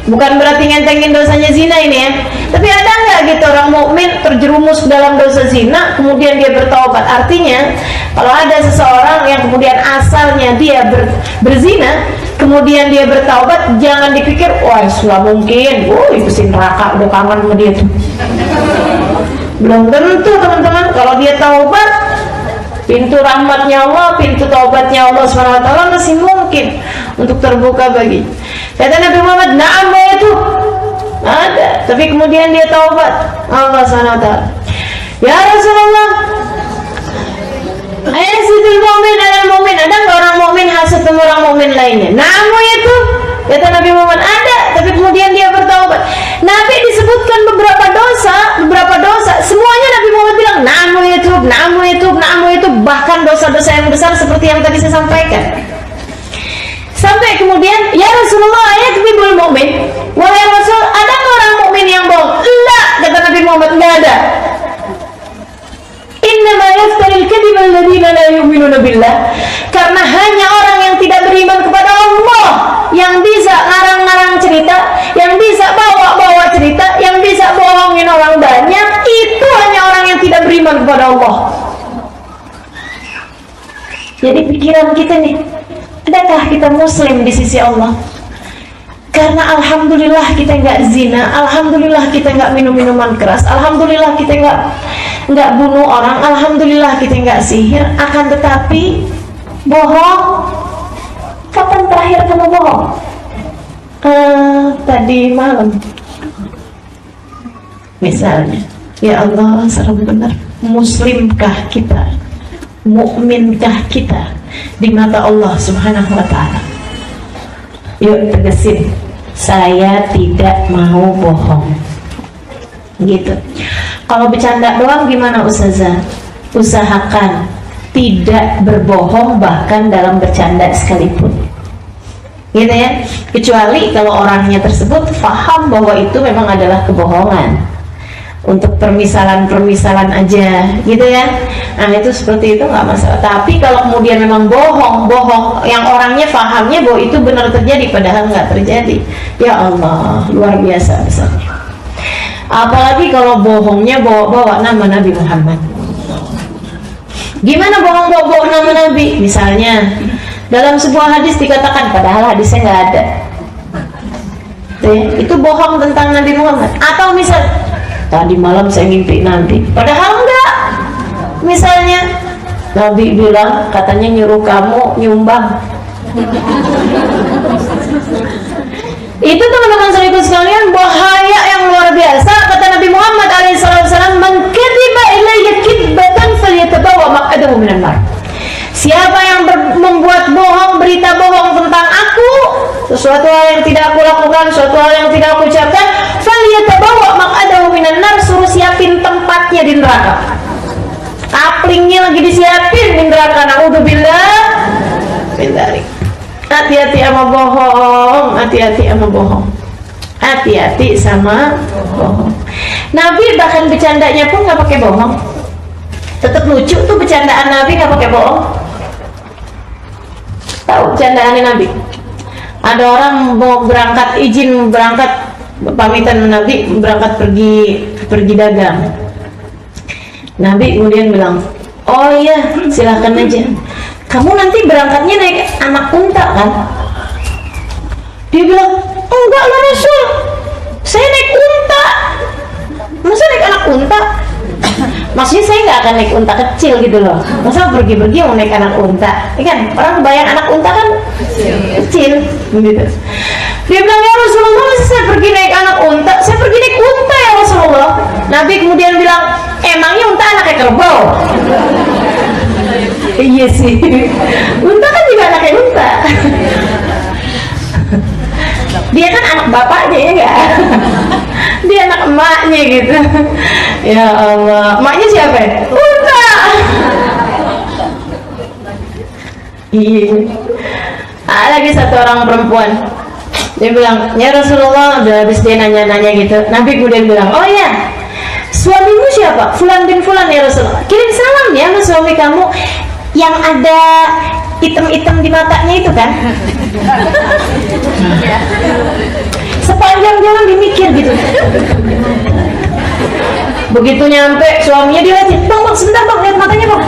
Bukan berarti ngentengin dosanya zina ini ya, tapi ada nggak gitu orang mukmin terjerumus dalam dosa zina kemudian dia bertaubat? Artinya kalau ada seseorang yang kemudian asalnya dia berzina kemudian dia bertaubat, jangan dipikir wah sudah mungkin, itu si neraka udah kangen sama dia tuh. Belum tentu teman-teman. Kalau dia taubat, pintu rahmatnya Allah, pintu taubatnya Allah SWT masih mungkin untuk terbuka bagi. Kata Nabi Muhammad, na'am itu ada, tapi kemudian dia taubat Allah SWT. Ya Rasulullah, ayasidul mu'min alal mu'min, ada nggak orang mu'min hasad sama orang mu'min lainnya? Na'am itu, kata Nabi Muhammad, ada, tapi kemudian dia bertaubat. Nabi disebutkan beberapa dosa, semuanya Nabi Muhammad bilang na'am itu, bahkan dosa-dosa yang besar seperti yang tadi saya sampaikan. Sampai kemudian, ya Rasulullah, ayakdzibul mu'min, wahai Rasul, ada nggak orang mukmin yang bohong? Enggak, kata Nabi Muhammad, enggak ada. Innama yaftaril kadhiba alladziina la yu'minuna billah, karena hanya orang yang tidak beriman kepada Allah yang bisa ngarang-ngarang cerita, yang bisa bawa-bawa cerita, yang bisa bohongin orang banyak. Itu hanya orang yang tidak beriman kepada Allah. Jadi pikiran kita nih, adakah kita muslim di sisi Allah? Karena alhamdulillah kita nggak zina, alhamdulillah kita nggak minum minuman keras, alhamdulillah kita nggak bunuh orang, alhamdulillah kita nggak sihir. Akan tetapi bohong. Kapan terakhir kamu bohong? Tadi malam misalnya. Ya Allah, serem benar. Muslimkah kita? Mukminkah kita di mata Allah Subhanahu wa ta'ala? Yuk tegesin, saya tidak mau bohong, gitu. Kalau bercanda doang gimana Ustazah? Usahakan tidak berbohong bahkan dalam bercanda sekalipun, gitu ya, kecuali kalau orangnya tersebut paham bahwa itu memang adalah kebohongan untuk permisalan aja gitu ya. Nah itu seperti itu nggak masalah. Tapi kalau kemudian memang bohong yang orangnya pahamnya bahwa itu benar terjadi padahal nggak terjadi, ya Allah, luar biasa besarnya. Apalagi kalau bohongnya bawa nama Nabi Muhammad. Gimana bohong bawa nama Nabi? Misalnya dalam sebuah hadis dikatakan padahal hadisnya nggak ada, itu bohong tentang Nabi Muhammad. Atau misal tadi malam saya mimpi Nabi, padahal enggak. Misalnya Nabi bilang katanya nyuruh kamu nyumbang. Itu teman-teman saudaraku sekalian bahaya yang luar biasa. Kata Nabi Muhammad SAW, "Man kadziba ilayya kidbatan falyatabawa maq'adahu minan nar." Siapa yang membuat bohong, berita bohong tentang aku, sesuatu hal yang tidak aku lakukan, sesuatu hal yang tidak aku ucapkan, falyatabawa maq'adahu minan nar, suruh siapin tempatnya di neraka. Kaplingnya lagi disiapin di neraka. Naudzubillah min dzalik. Hati-hati sama bohong, hati-hati sama bohong, hati-hati sama bohong. Nabi bahkan bercandanya pun nggak pakai bohong, tetap lucu tuh bercandaan Nabi, nggak pakai bohong. Tahu bercandaannya Nabi? Ada orang mau berangkat, izin berangkat, pamitan Nabi berangkat pergi dagang. Nabi kemudian bilang, oh iya silahkan aja. Kamu nanti berangkatnya naik anak unta kan? Dia bilang, enggak lah Rasul, saya naik unta. Masa naik anak unta? Maksudnya saya nggak akan naik unta kecil gitu loh. Masa pergi-pergi mau naik anak unta? Kan orang kebayang anak unta kan kecil gitu. Dia bilang, ya Rasulullah, masa saya pergi naik anak unta? Saya pergi naik unta ya Rasulullah. Nabi kemudian bilang, emangnya unta anaknya kerbau? Iya sih, unta kan juga anaknya unta. Dia kan anak bapaknya ya enggak? Dia anak emaknya gitu. Ya Allah, emaknya siapa? Unta. Iya. Ada lagi satu orang perempuan. Dia bilang, ya Rasulullah, udah habis dia nanya-nanya gitu. Nabi kemudian bilang, oh ya, suamimu siapa? Fulan bin Fulan ya Rasulullah. Kirim salam ya sama suami kamu yang ada item-item di matanya itu kan. Sepanjang jalan dimikir gitu. Begitu nyampe suaminya dilihatin, bang sebentar bang, lihat matanya bang.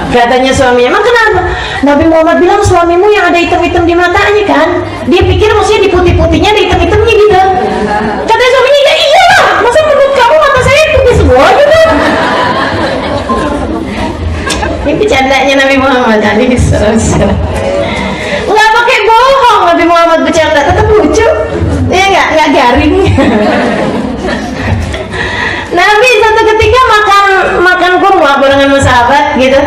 Katanya suaminya, emang kenapa? Nabi Muhammad bilang suamimu yang ada item-item di matanya kan. Dia pikir maksudnya di putih-putihnya ada item-itemnya gitu. Katanya suaminya, ya iyalah, masa menurut kamu mata saya putih semua gitu. Ini bercandanya Nabi Muhammad alaihi wasallam. Nggak pakai bohong Nabi Muhammad bercanda, tetap lucu. Ya nggak garing. Nabi satu ketika makan kurma barengan sama sahabat gitu.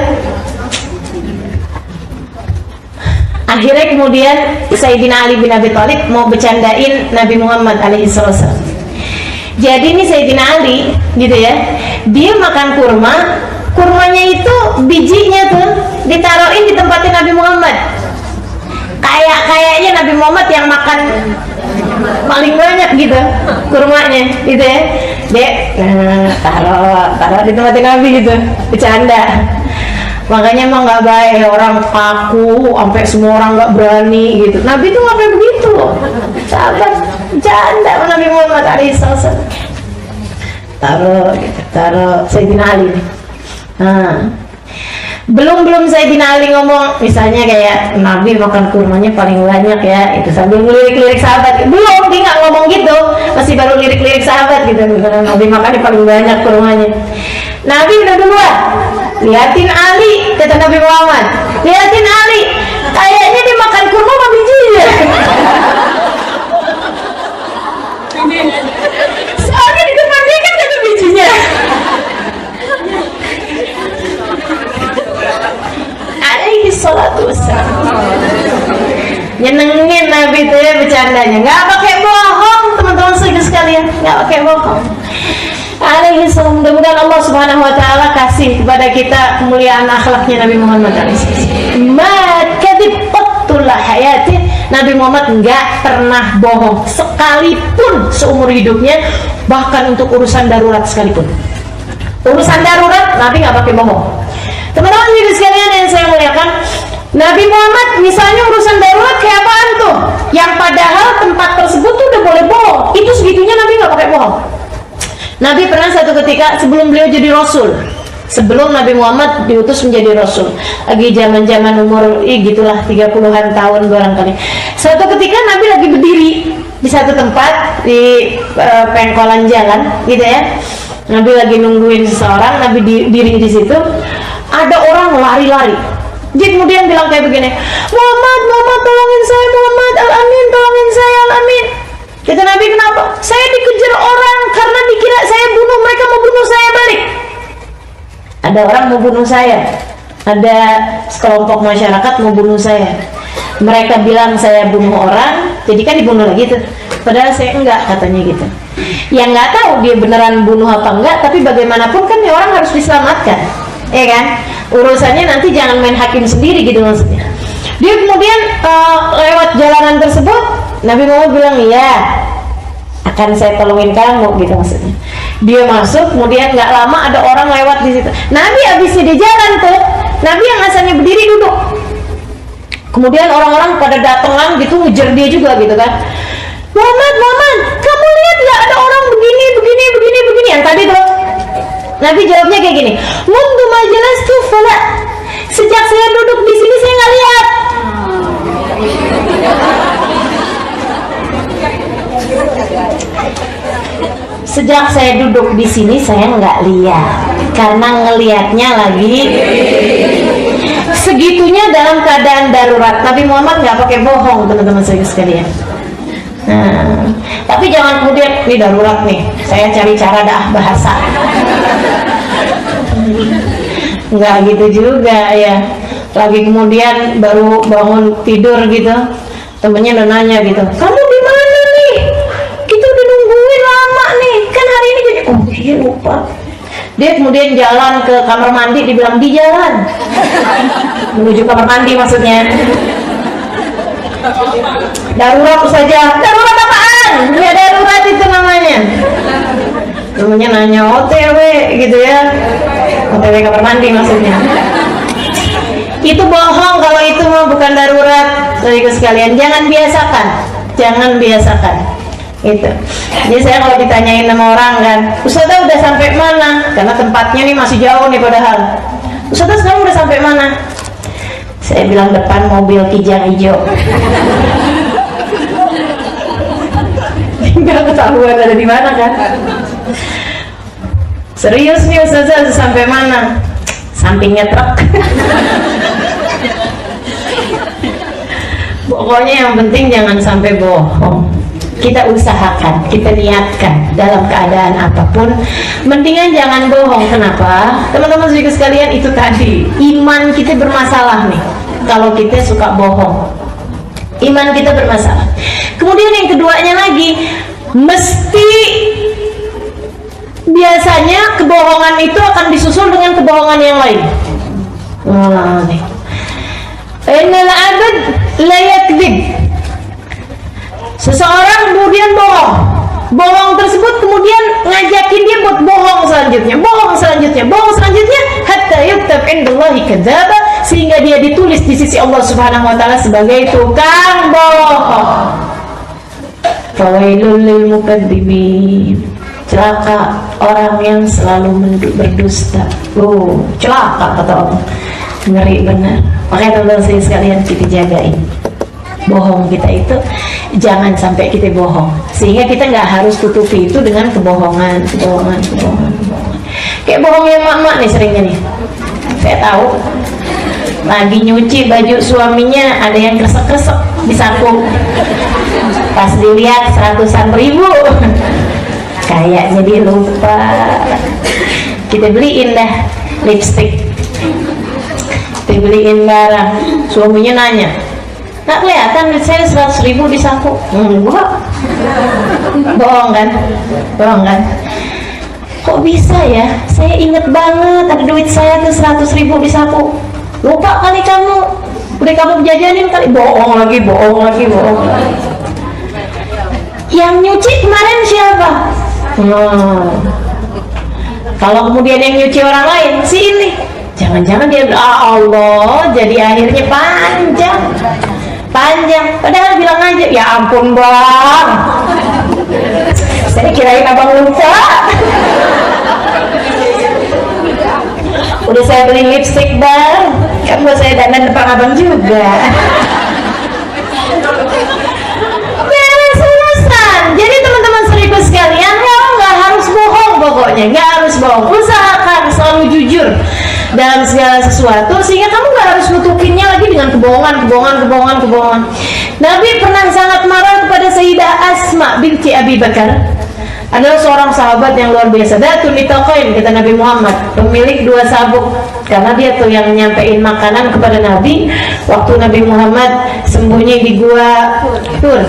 Akhirnya kemudian Sayyidina Ali bin Abi Thalib mau bercandain Nabi Muhammad alaihi wasallam. Jadi ini Sayyidina Ali gitu ya, dia makan kurmanya itu bijinya tuh ditaruhin di tempatnya Nabi Muhammad. Kayaknya Nabi Muhammad yang makan paling banyak gitu kurmanya gitu ya. Dek, taruh di tempatnya Nabi gitu, bercanda. Makanya emang nggak baik orang kaku sampai semua orang nggak berani gitu. Nabi tuh nggak kayak begitu, sahabat bercanda sama Nabi Muhammad alaihissalam. Taruh Sayyidina Ali nih. Nah, belum Sayyidina Ali ngomong, misalnya kayak Nabi makan kurmanya paling banyak ya, itu sambil ngelirik-lirik sahabat. Belum, dia nggak ngomong gitu, masih baru lirik-lirik sahabat gitu. Nabi makannya paling banyak kurmanya. Nabi udah duluan, liatin Ali, kata Nabi Muhammad, liatin Ali, kayaknya dia makan kurma sama bijinya. Soalnya di depan dia kan ada bijinya. Alaihi salatu wassalam. Nyenengin Nabi itu ya bercandanya, nggak pakai bohong teman-teman sekalian, nggak pakai bohong. Alaihi salam. Mudah-mudahan Allah Subhanahu wa taala kasih kepada kita kemuliaan akhlaknya Nabi Muhammad alaihi salam. Ma kadib qattul hayati Nabi Muhammad nggak pernah bohong sekalipun seumur hidupnya, bahkan untuk urusan darurat sekalipun. Urusan darurat Nabi nggak pakai bohong. Teman-teman jadi sekalian yang saya muliakan, Nabi Muhammad misalnya urusan darurat kayak apaan tuh, yang padahal tempat tersebut tuh udah boleh bohong, itu segitunya Nabi nggak pakai bohong. Nabi pernah satu ketika sebelum beliau jadi Rasul, sebelum Nabi Muhammad diutus menjadi Rasul, lagi zaman-zaman umur gitulah 30-an tahun barangkali. Suatu ketika Nabi lagi berdiri di satu tempat di pengkolan jalan gitu ya. Nabi lagi nungguin seseorang, Nabi diri di situ. Ada orang lari-lari. Dia kemudian bilang kayak begini, Muhammad, Muhammad tolongin saya, Muhammad, Al-Amin tolongin saya, Al-Amin. Kata Nabi, kenapa? Saya dikejar orang karena dikira saya bunuh, mereka mau bunuh saya balik. Ada orang mau bunuh saya, ada sekelompok masyarakat mau bunuh saya. Mereka bilang saya bunuh orang, jadi kan dibunuh lagi tuh. Padahal saya enggak, katanya gitu. Yang nggak tahu dia beneran bunuh apa enggak, tapi bagaimanapun kan ya orang harus diselamatkan, ya kan? Urusannya nanti jangan main hakim sendiri gitu maksudnya. Dia kemudian lewat jalanan tersebut, Nabi Muhammad bilang, iya, akan saya tolongin kamu gitu maksudnya. Dia masuk, kemudian nggak lama ada orang lewat di situ. Nabi habisnya di jalan tuh, Nabi yang asalnya berdiri duduk. Kemudian orang-orang pada datangan gitu ngejar dia juga gitu kan. Muhammad, Muhammad, kamu lihat nggak ada orang begini, begini, begini, begini yang tadi tuh? Nabi jawabnya kayak gini, mundu majelis tuh fala, sejak saya duduk di sini saya nggak lihat. Sejak saya duduk di sini saya nggak lihat, karena ngelihatnya lagi. Segitunya dalam keadaan darurat. Nabi Muhammad nggak pakai bohong, teman-teman saya sekalian. Nah, tapi jangan kemudian ini darurat nih, saya cari cara dah bahasa. Nggak gitu juga ya. Lagi kemudian baru bangun tidur gitu, temennya udah nanya gitu, kamu di mana nih? Kita udah nungguin lama nih, kan hari ini jadi oh iya lupa. Dia kemudian jalan ke kamar mandi, dibilang di jalan menuju kamar mandi maksudnya. Darurat saja, darurat apaan? Ya darurat itu namanya. Namanya nanya OTW gitu ya, OTW kamar mandi maksudnya. Itu bohong kalau itu mah bukan darurat. Jadi sekalian jangan biasakan, jangan biasakan. Itu. Jadi saya kalau ditanyain sama orang kan, Ustazah udah sampai mana? Karena tempatnya nih masih jauh nih padahal. Ustazah sekarang udah sampai mana? Saya bilang depan mobil kijang hijau. Nggak ketahuan ada di mana kan? Serius nih Ustazah sampai mana? Sampingnya truk. Pokoknya yang penting jangan sampai bohong. Kita usahakan, kita niatkan dalam keadaan apapun, mendingan jangan bohong. Kenapa? Teman-teman sekalian, itu tadi iman kita bermasalah nih kalau kita suka bohong. Iman kita bermasalah. Kemudian yang keduanya lagi, mesti biasanya kebohongan itu akan disusul dengan kebohongan yang lain. nih. Innal abad la yakdzib. Seseorang kemudian bohong. Bohong tersebut kemudian ngajakin dia buat bohong selanjutnya, bohong selanjutnya, bohong selanjutnya, hatta yuktab indallahi kadzdzaba, sehingga dia ditulis di sisi Allah Subhanahu wa taala sebagai tukang bohong. Fawailul lil mukadzibin. Celaka orang yang selalu berdusta. Celaka kata Allah. Ngeri benar. Makanya teman-teman sekalian, kita jagain bohong kita itu, jangan sampai kita bohong, sehingga kita nggak harus tutupi itu dengan kebohongan. Kayak bohongnya mak-mak nih seringnya nih. Saya tahu lagi nyuci baju suaminya ada yang kresek-kresek di saku, pas dilihat 100-an ribu, kayaknya dia lupa. Kita beliin dah lipstick, kita beliin barang, suaminya nanya, nggak kelihatan saya 100.000 di saku. Enggak. Bohong kan? Bohong kan? Kok bisa ya? Saya inget banget ada duit saya tuh 100.000 di saku. Lupa kali kamu. Udah kamu jajanin kali, bohong lagi. Yang nyuci kemarin siapa? Kalau kemudian yang nyuci orang lain, si ini, jangan-jangan dia, Allah, jadi akhirnya panjang. Padahal bilang aja, ya ampun bang, saya kirain abang lupa. Udah saya beli lipstick bang, kan buat saya dandan depan abang juga. Beres-beresan. Jadi teman-teman seribu sekalian, kamu nggak harus bohong, pokoknya nggak harus bohong. Usahakan selalu jujur dalam segala sesuatu, sehingga kamu nggak harus nutupinya lagi dengan kebohongan. Nabi pernah sangat marah kepada Sayyidah Asma binti Abi Bakar, adalah seorang sahabat yang luar biasa. Datun mitaqain, kata Nabi Muhammad, pemilik 2 sabuk, karena dia tuh yang nyampein makanan kepada Nabi waktu Nabi Muhammad sembunyi di gua Tur,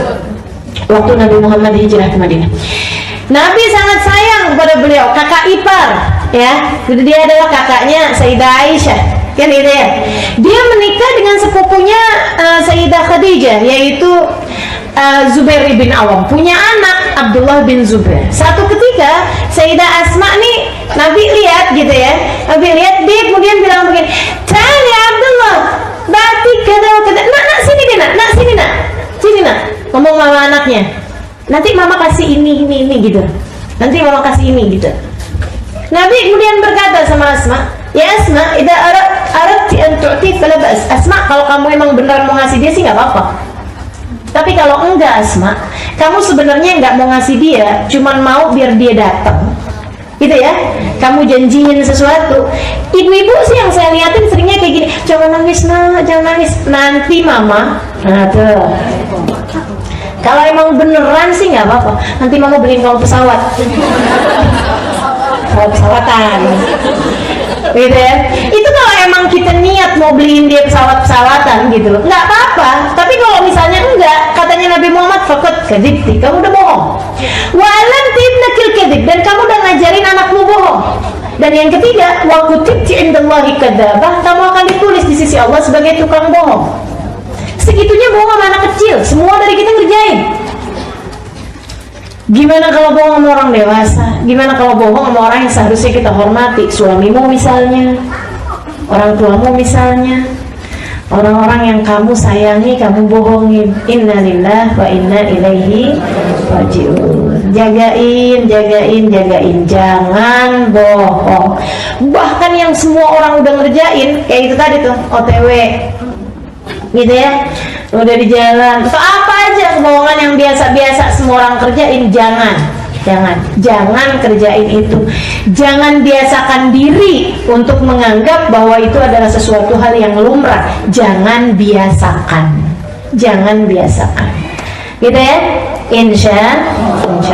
waktu Nabi Muhammad hijrah ke Madinah. Nabi sangat sayang kepada beliau, kakak ipar, ya. Dia adalah kakaknya Sayyidah Aisyah, kan gitu ya. Dia menikah dengan sepupunya Sayyidah Khadijah, yaitu Zubair bin Awam, punya anak Abdullah bin Zubair. Satu ketika Sayyidah Asma nih, Nabi lihat gitu ya, Nabi lihat dia kemudian bilang begini, "Tani Abdullah, batik kada, nak sini deh nak sini nak." Ngomong sama anaknya, nanti mama kasih ini gitu, nanti mama kasih ini gitu. Nabi kemudian berkata sama Asma, "Ya Asma, idza aradti an tu'ti fala bas." Asma, kalau kamu emang benar mau ngasih dia sih nggak apa-apa. Tapi kalau enggak Asma, kamu sebenarnya nggak mau ngasih dia, cuman mau biar dia datang, gitu ya. Kamu janjiin sesuatu. Ibu-ibu sih yang saya liatin seringnya kayak gini, jangan nangis nak, jangan nangis, nanti mama. Nah tuh. Kalau emang beneran sih nggak apa-apa, nanti mama beliin kamu pesawat. Pesawatan. Gitu ya. Itu kalau emang kita niat mau beliin dia pesawat-pesawatan gitu, nggak apa-apa. Tapi kalau misalnya enggak, katanya Nabi Muhammad, faqad kadzibti, kamu udah bohong. Wa lam tibnakil kadzib, dan kamu udah ngajarin anakmu bohong. Dan yang ketiga, wa kutibti indallahi kadzabah, kamu akan ditulis di sisi Allah sebagai tukang bohong. Segitunya bohong sama anak kecil, semua dari kita ngerjain. Gimana kalau bohong sama orang dewasa? Gimana kalau bohong sama orang yang seharusnya kita hormati? Suamimu misalnya, orang tuamu misalnya, orang-orang yang kamu sayangi, kamu bohongin. Innalillah wa inna ilaihi rajiun. Jagain, jangan bohong. Bahkan yang semua orang udah ngerjain, kayak itu tadi tuh, OTW, gitu ya, udah di jalan atau apa aja kebohongan yang biasa-biasa semua orang kerjain, jangan kerjain itu. Jangan biasakan diri untuk menganggap bahwa itu adalah sesuatu hal yang lumrah. Jangan biasakan, gitu ya. Insya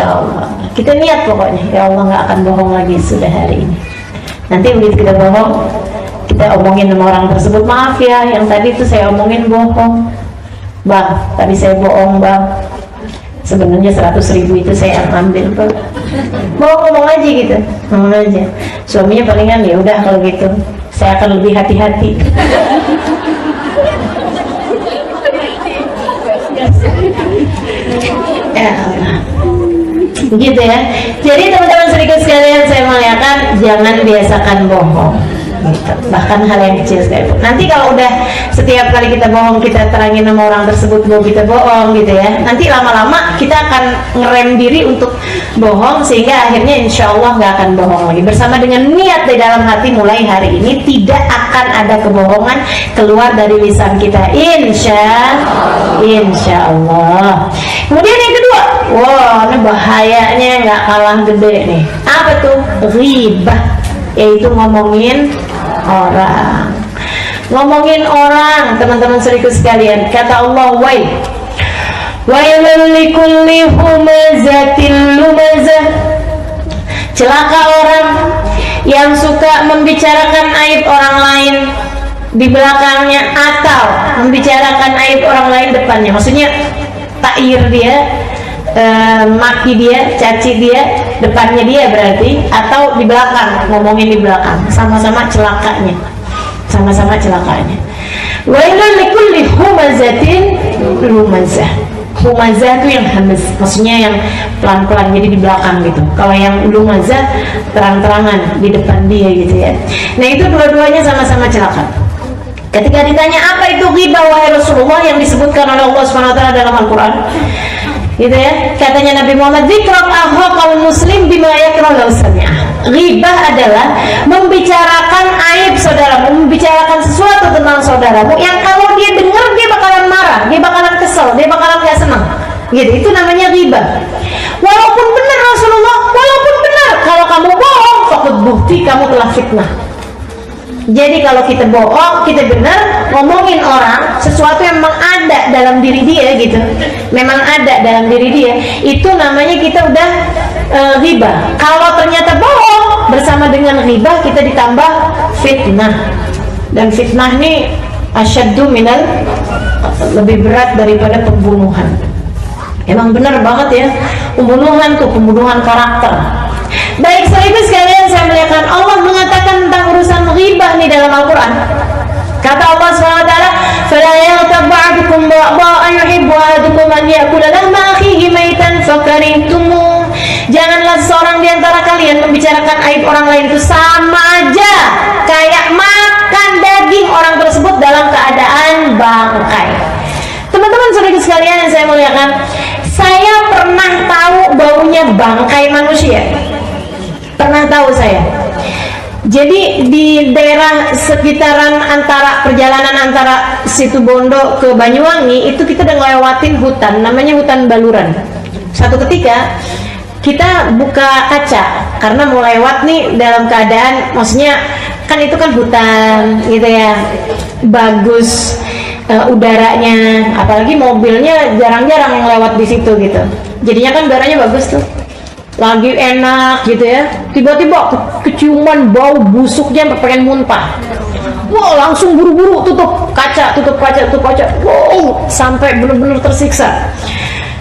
Allah kita niat pokoknya, ya Allah nggak akan bohong lagi sudah hari ini. Nanti begitu kita bohong, kita omongin sama orang tersebut, maaf ya, yang tadi tuh saya omongin bohong bang, tadi saya bohong bang, sebenarnya 100.000 itu saya ambil bang. Mau ngomong aja gitu, ngomong aja. Suaminya palingan, ya udah kalau gitu saya akan lebih hati-hati. Ya Allah, gitu ya. Jadi teman-teman sedikit sekalian, saya muliakan, jangan biasakan bohong. Bahkan hal yang kecil sekalipun. Nanti kalau udah setiap kali kita bohong, kita terangin sama orang tersebut bahwa kita bohong gitu ya, nanti lama-lama kita akan ngerem diri untuk bohong, sehingga akhirnya insya Allah nggak akan bohong lagi. Bersama dengan niat di dalam hati, mulai hari ini tidak akan ada kebohongan keluar dari lisan kita, insya Allah. Kemudian yang kedua, wah ini bahayanya nggak kalah gede nih. Apa tuh? Ghibah, yaitu ngomongin orang, teman-teman seriku sekalian. Kata Allah, wailul likulli humazatil lumazah, celaka orang yang suka membicarakan aib orang lain di belakangnya atau membicarakan aib orang lain depannya. Maksudnya ta'ir dia, maki dia, caci dia, depannya dia berarti, atau di belakang, ngomongin di belakang, sama-sama celakanya. Wailul likulli humazatin lumazah. Humazah itu yang hamz, maksudnya yang pelan-pelan, jadi di belakang gitu. Kalau yang lumazah terang-terangan di depan dia gitu ya. Nah itu dua-duanya sama-sama celaka. Ketika ditanya apa itu ghibah wahai Rasulullah yang disebutkan oleh Allah SWT dalam Al-Quran, gitu ya, katanya Nabi Muhammad, dzikra akhal muslim bima yakrah law sami'ah. Ghibah adalah membicarakan aib saudaramu, membicarakan sesuatu tentang saudaramu yang kalau dia dengar dia bakalan marah, dia bakalan kesel, dia bakalan gak senang. Gitu, itu namanya ghibah. Walaupun benar Rasulullah, walaupun benar, kalau kamu bohong, faqad bukti kamu telah fitnah. Jadi kalau kita bohong, kita benar ngomongin orang sesuatu yang memang ada dalam diri dia gitu, memang ada dalam diri dia, itu namanya kita udah ghibah. Kalau ternyata bohong bersama dengan ghibah, kita ditambah fitnah. Dan fitnah ini asyaddu minal, lebih berat daripada pembunuhan. Emang benar banget ya, pembunuhan tuh pembunuhan karakter. Baik, saudara sekalian, saya melihatkan Allah mengatakan tentang urusan ghibah nih dalam Al-Quran. Kata Allah SWT, فَلَا يَغْتَبْ بَعْضُكُمْ بَعْضًا يُحِبُّ أَحَدُكُمْ أَنْ يَأْكُلَ لَحْمَ أَخِيهِ مَيْتًا فَكَرِهْتُمُوهُ. Janganlah seorang di antara kalian membicarakan aib orang lain itu sama aja kayak makan daging orang tersebut dalam keadaan bangkai. Teman-teman saudara sekalian yang saya muliakan, saya pernah tahu baunya bangkai manusia. Pernah tahu saya. Jadi di daerah sekitaran antara perjalanan antara Situbondo ke Banyuwangi itu kita udah ngelewatin hutan, namanya hutan Baluran. Satu ketika kita buka kaca karena mau lewat nih dalam keadaan, maksudnya kan itu kan hutan gitu ya, bagus udaranya, apalagi mobilnya jarang-jarang yang lewat di situ gitu. Jadinya kan udaranya bagus tuh, lagi enak gitu ya. Tiba-tiba keciuman bau busuknya pengen muntah. Wah, langsung buru-buru tutup kaca. Wow, sampai benar-benar tersiksa.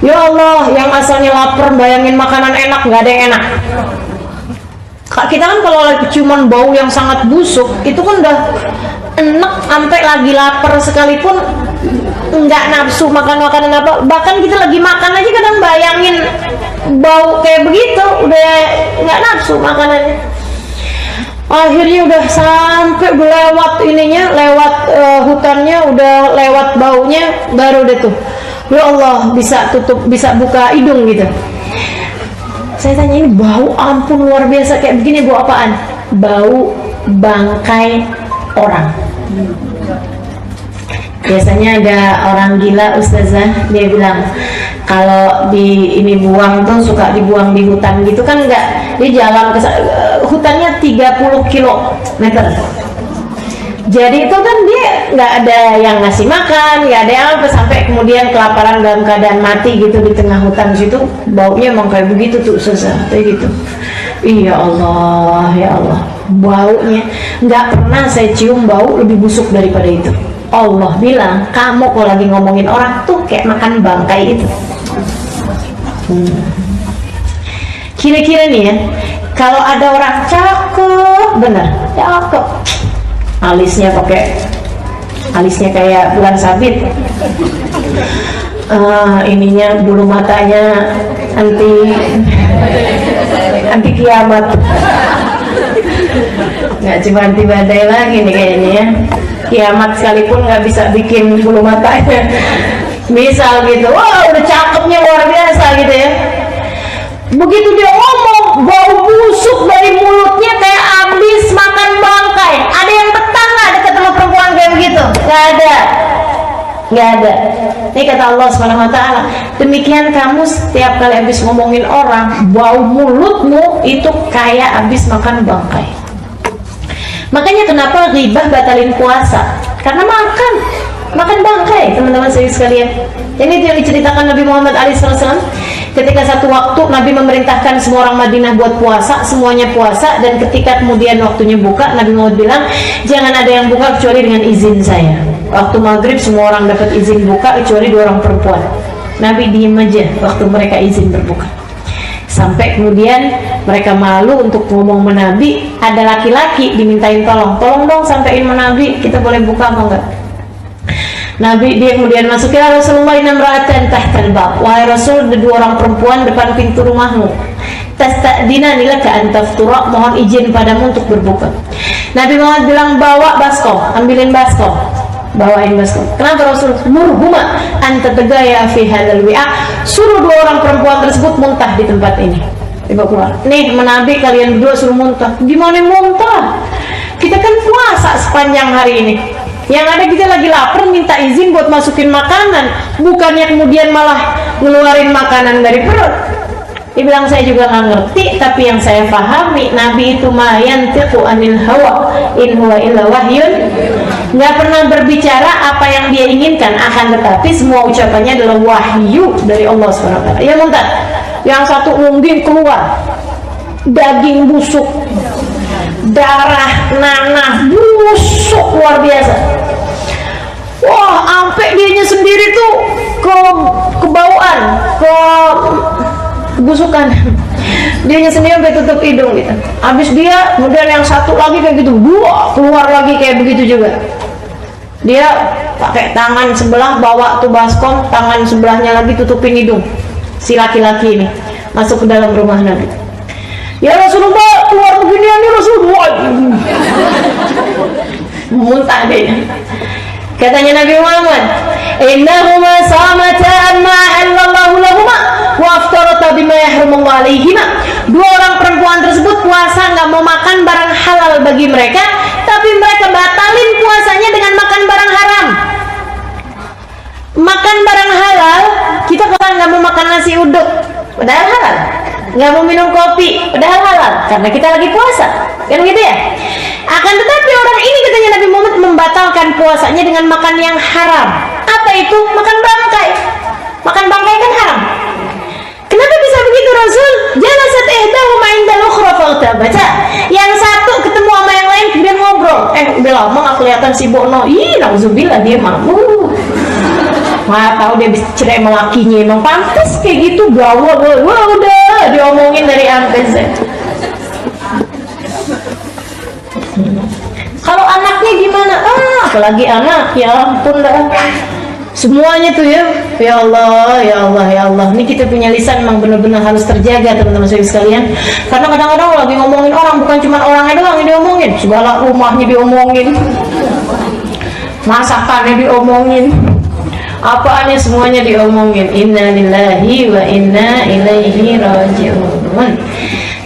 Ya Allah, yang asalnya lapar bayangin makanan enak, nggak ada yang enak. Kita kan kalau lagi keciuman bau yang sangat busuk itu kan udah enak, sampai lagi lapar sekalipun nggak nafsu makan makanan apa. Bahkan kita lagi makan aja kadang bayangin bau kayak begitu udah nggak nafsu makanannya. Akhirnya udah sampai udah lewat ininya, lewat hutannya, udah lewat baunya, baru deh tuh, ya Allah, bisa tutup, bisa buka hidung gitu. Saya tanya, ini bau ampun luar biasa kayak begini, bau apaan? Bau bangkai orang. Biasanya ada orang gila ustazah, dia bilang kalau di ini buang tuh suka dibuang di hutan gitu kan, enggak, dia jalan ke hutannya 30 kilometer. Jadi itu kan dia nggak ada yang ngasih makan, nggak ada yang apa, sampai kemudian kelaparan dalam keadaan mati gitu di tengah hutan situ. Baunya emang kayak begitu tuh susah kayak gitu. Iya Allah, ya Allah, baunya nggak pernah saya cium bau lebih busuk daripada itu. Allah bilang, kamu kalau lagi ngomongin orang tuh kayak makan bangkai itu. Kira-kira nih ya, kalau ada orang cakep, bener cakep, alisnya kayak bulan sabit, ininya bulu matanya anti kiamat, nggak cuma anti badai lagi nih kayaknya ya. Kiamat sekalipun nggak bisa bikin bulu matanya. Misal gitu, wah udah cakepnya luar biasa gitu ya. Begitu dia ngomong, bau busuk dari mulutnya kayak habis makan bangkai. Ada yang betah nggak dekat sama perempuan kayak begitu? Nggak ada. Ini kata Allah SWT, demikian kamu setiap kali habis ngomongin orang, bau mulutmu itu kayak habis makan bangkai. Makanya kenapa ghibah batalin puasa? Karena makan bangkai, teman-teman sekalian. Ini yang diceritakan Nabi Muhammad SAW. Ketika satu waktu Nabi memerintahkan semua orang Madinah buat puasa, semuanya puasa, dan ketika kemudian waktunya buka, Nabi Muhammad bilang, jangan ada yang buka kecuali dengan izin saya. Waktu maghrib semua orang dapat izin buka kecuali 2 orang perempuan. Nabi diem aja waktu mereka izin berbuka. Sampai kemudian mereka malu untuk ngomong sama Nabi. Ada laki-laki dimintain tolong dong sampein sama Nabi, kita boleh buka apa enggak? Nabi dia kemudian masuk, ya Rasulullah inna imra'atan tahtal bab, wahai Rasul ada 2 orang perempuan depan pintu rumahmu, tasta'dina laka an taftura, mohon izin padamu untuk berbuka. Nabi Muhammad bilang, bawa baskom, ambilin baskom, bawain baskom. Kenapa Rasul? Murhuma anta tegaya fi hadzal wi'a, suruh 2 orang perempuan tersebut muntah di tempat ini. Dibawa keluar. Nih menabi kalian berdua suruh muntah. Gimana muntah? Kita kan puasa sepanjang hari ini. Yang ada kita lagi lapar minta izin buat masukin makanan, bukannya kemudian malah ngeluarin makanan dari perut. Dibilang saya juga nggak ngerti, tapi yang saya pahami Nabi itu ma yantiqu anil hawa in huwa illa wahyun, nggak pernah berbicara apa yang dia inginkan, akan tetapi semua ucapannya adalah wahyu dari Allah SWT. Ya muntah. Yang satu mungkin keluar daging busuk, darah nanah busuk luar biasa. Wah, sampai dianya sendiri tuh kebauan, kebusukan. Dianya sendiri sampai tutup hidung gitu. Habis dia, kemudian yang satu lagi kayak gitu, wah, keluar lagi kayak begitu juga. Dia pakai tangan sebelah bawa tuh baskom, tangan sebelahnya lagi tutupin hidung si laki-laki ini, masuk ke dalam rumah Nabi. Ya Rasulullah, keluar beginian nih Rasulullah. Muntah deh. Katanya Nabi Muhammad, innahuma samata ma halallahu lahuma wa aftarata bima yahrumu alaihima. 2 orang perempuan tersebut puasa nggak mau makan barang halal bagi mereka, tapi mereka batalin puasanya dengan makan barang haram. Makan barang halal, kita kalau nggak mau makan nasi uduk, padahal halal. Nggak mau minum kopi, padahal halal, karena kita lagi puasa, kan gitu ya. Akan tetapi orang ini, katanya Nabi Muhammad, membatalkan puasanya dengan makan yang haram. Apa itu? Makan bangkai. Makan bangkai kan haram. Kenapa bisa begitu Rasul? Jalasat ihdahuma indal ukhra fa'tabaca. Yang satu ketemu sama yang lain kemudian ngobrol. Udah lama nggak kelihatan sibuk no. Ih, nauzubillah dia malu. Nggak tahu dia bisa cerai sama lakinya, emang pantas kayak gitu. Wah udah diomongin dari Ampes. Kalau anaknya gimana? Apalagi anak, ya ampun dah. Semuanya tuh ya Allah, ya Allah, ya Allah. Ini kita punya lisan memang benar-benar harus terjaga, teman-teman sekalian. Karena kadang-kadang lagi ngomongin orang, bukan cuma orangnya doang yang diomongin, segala rumahnya diomongin, masakannya diomongin, apaannya semuanya diomongin. Inna lillahi wa inna ilaihi raji'un.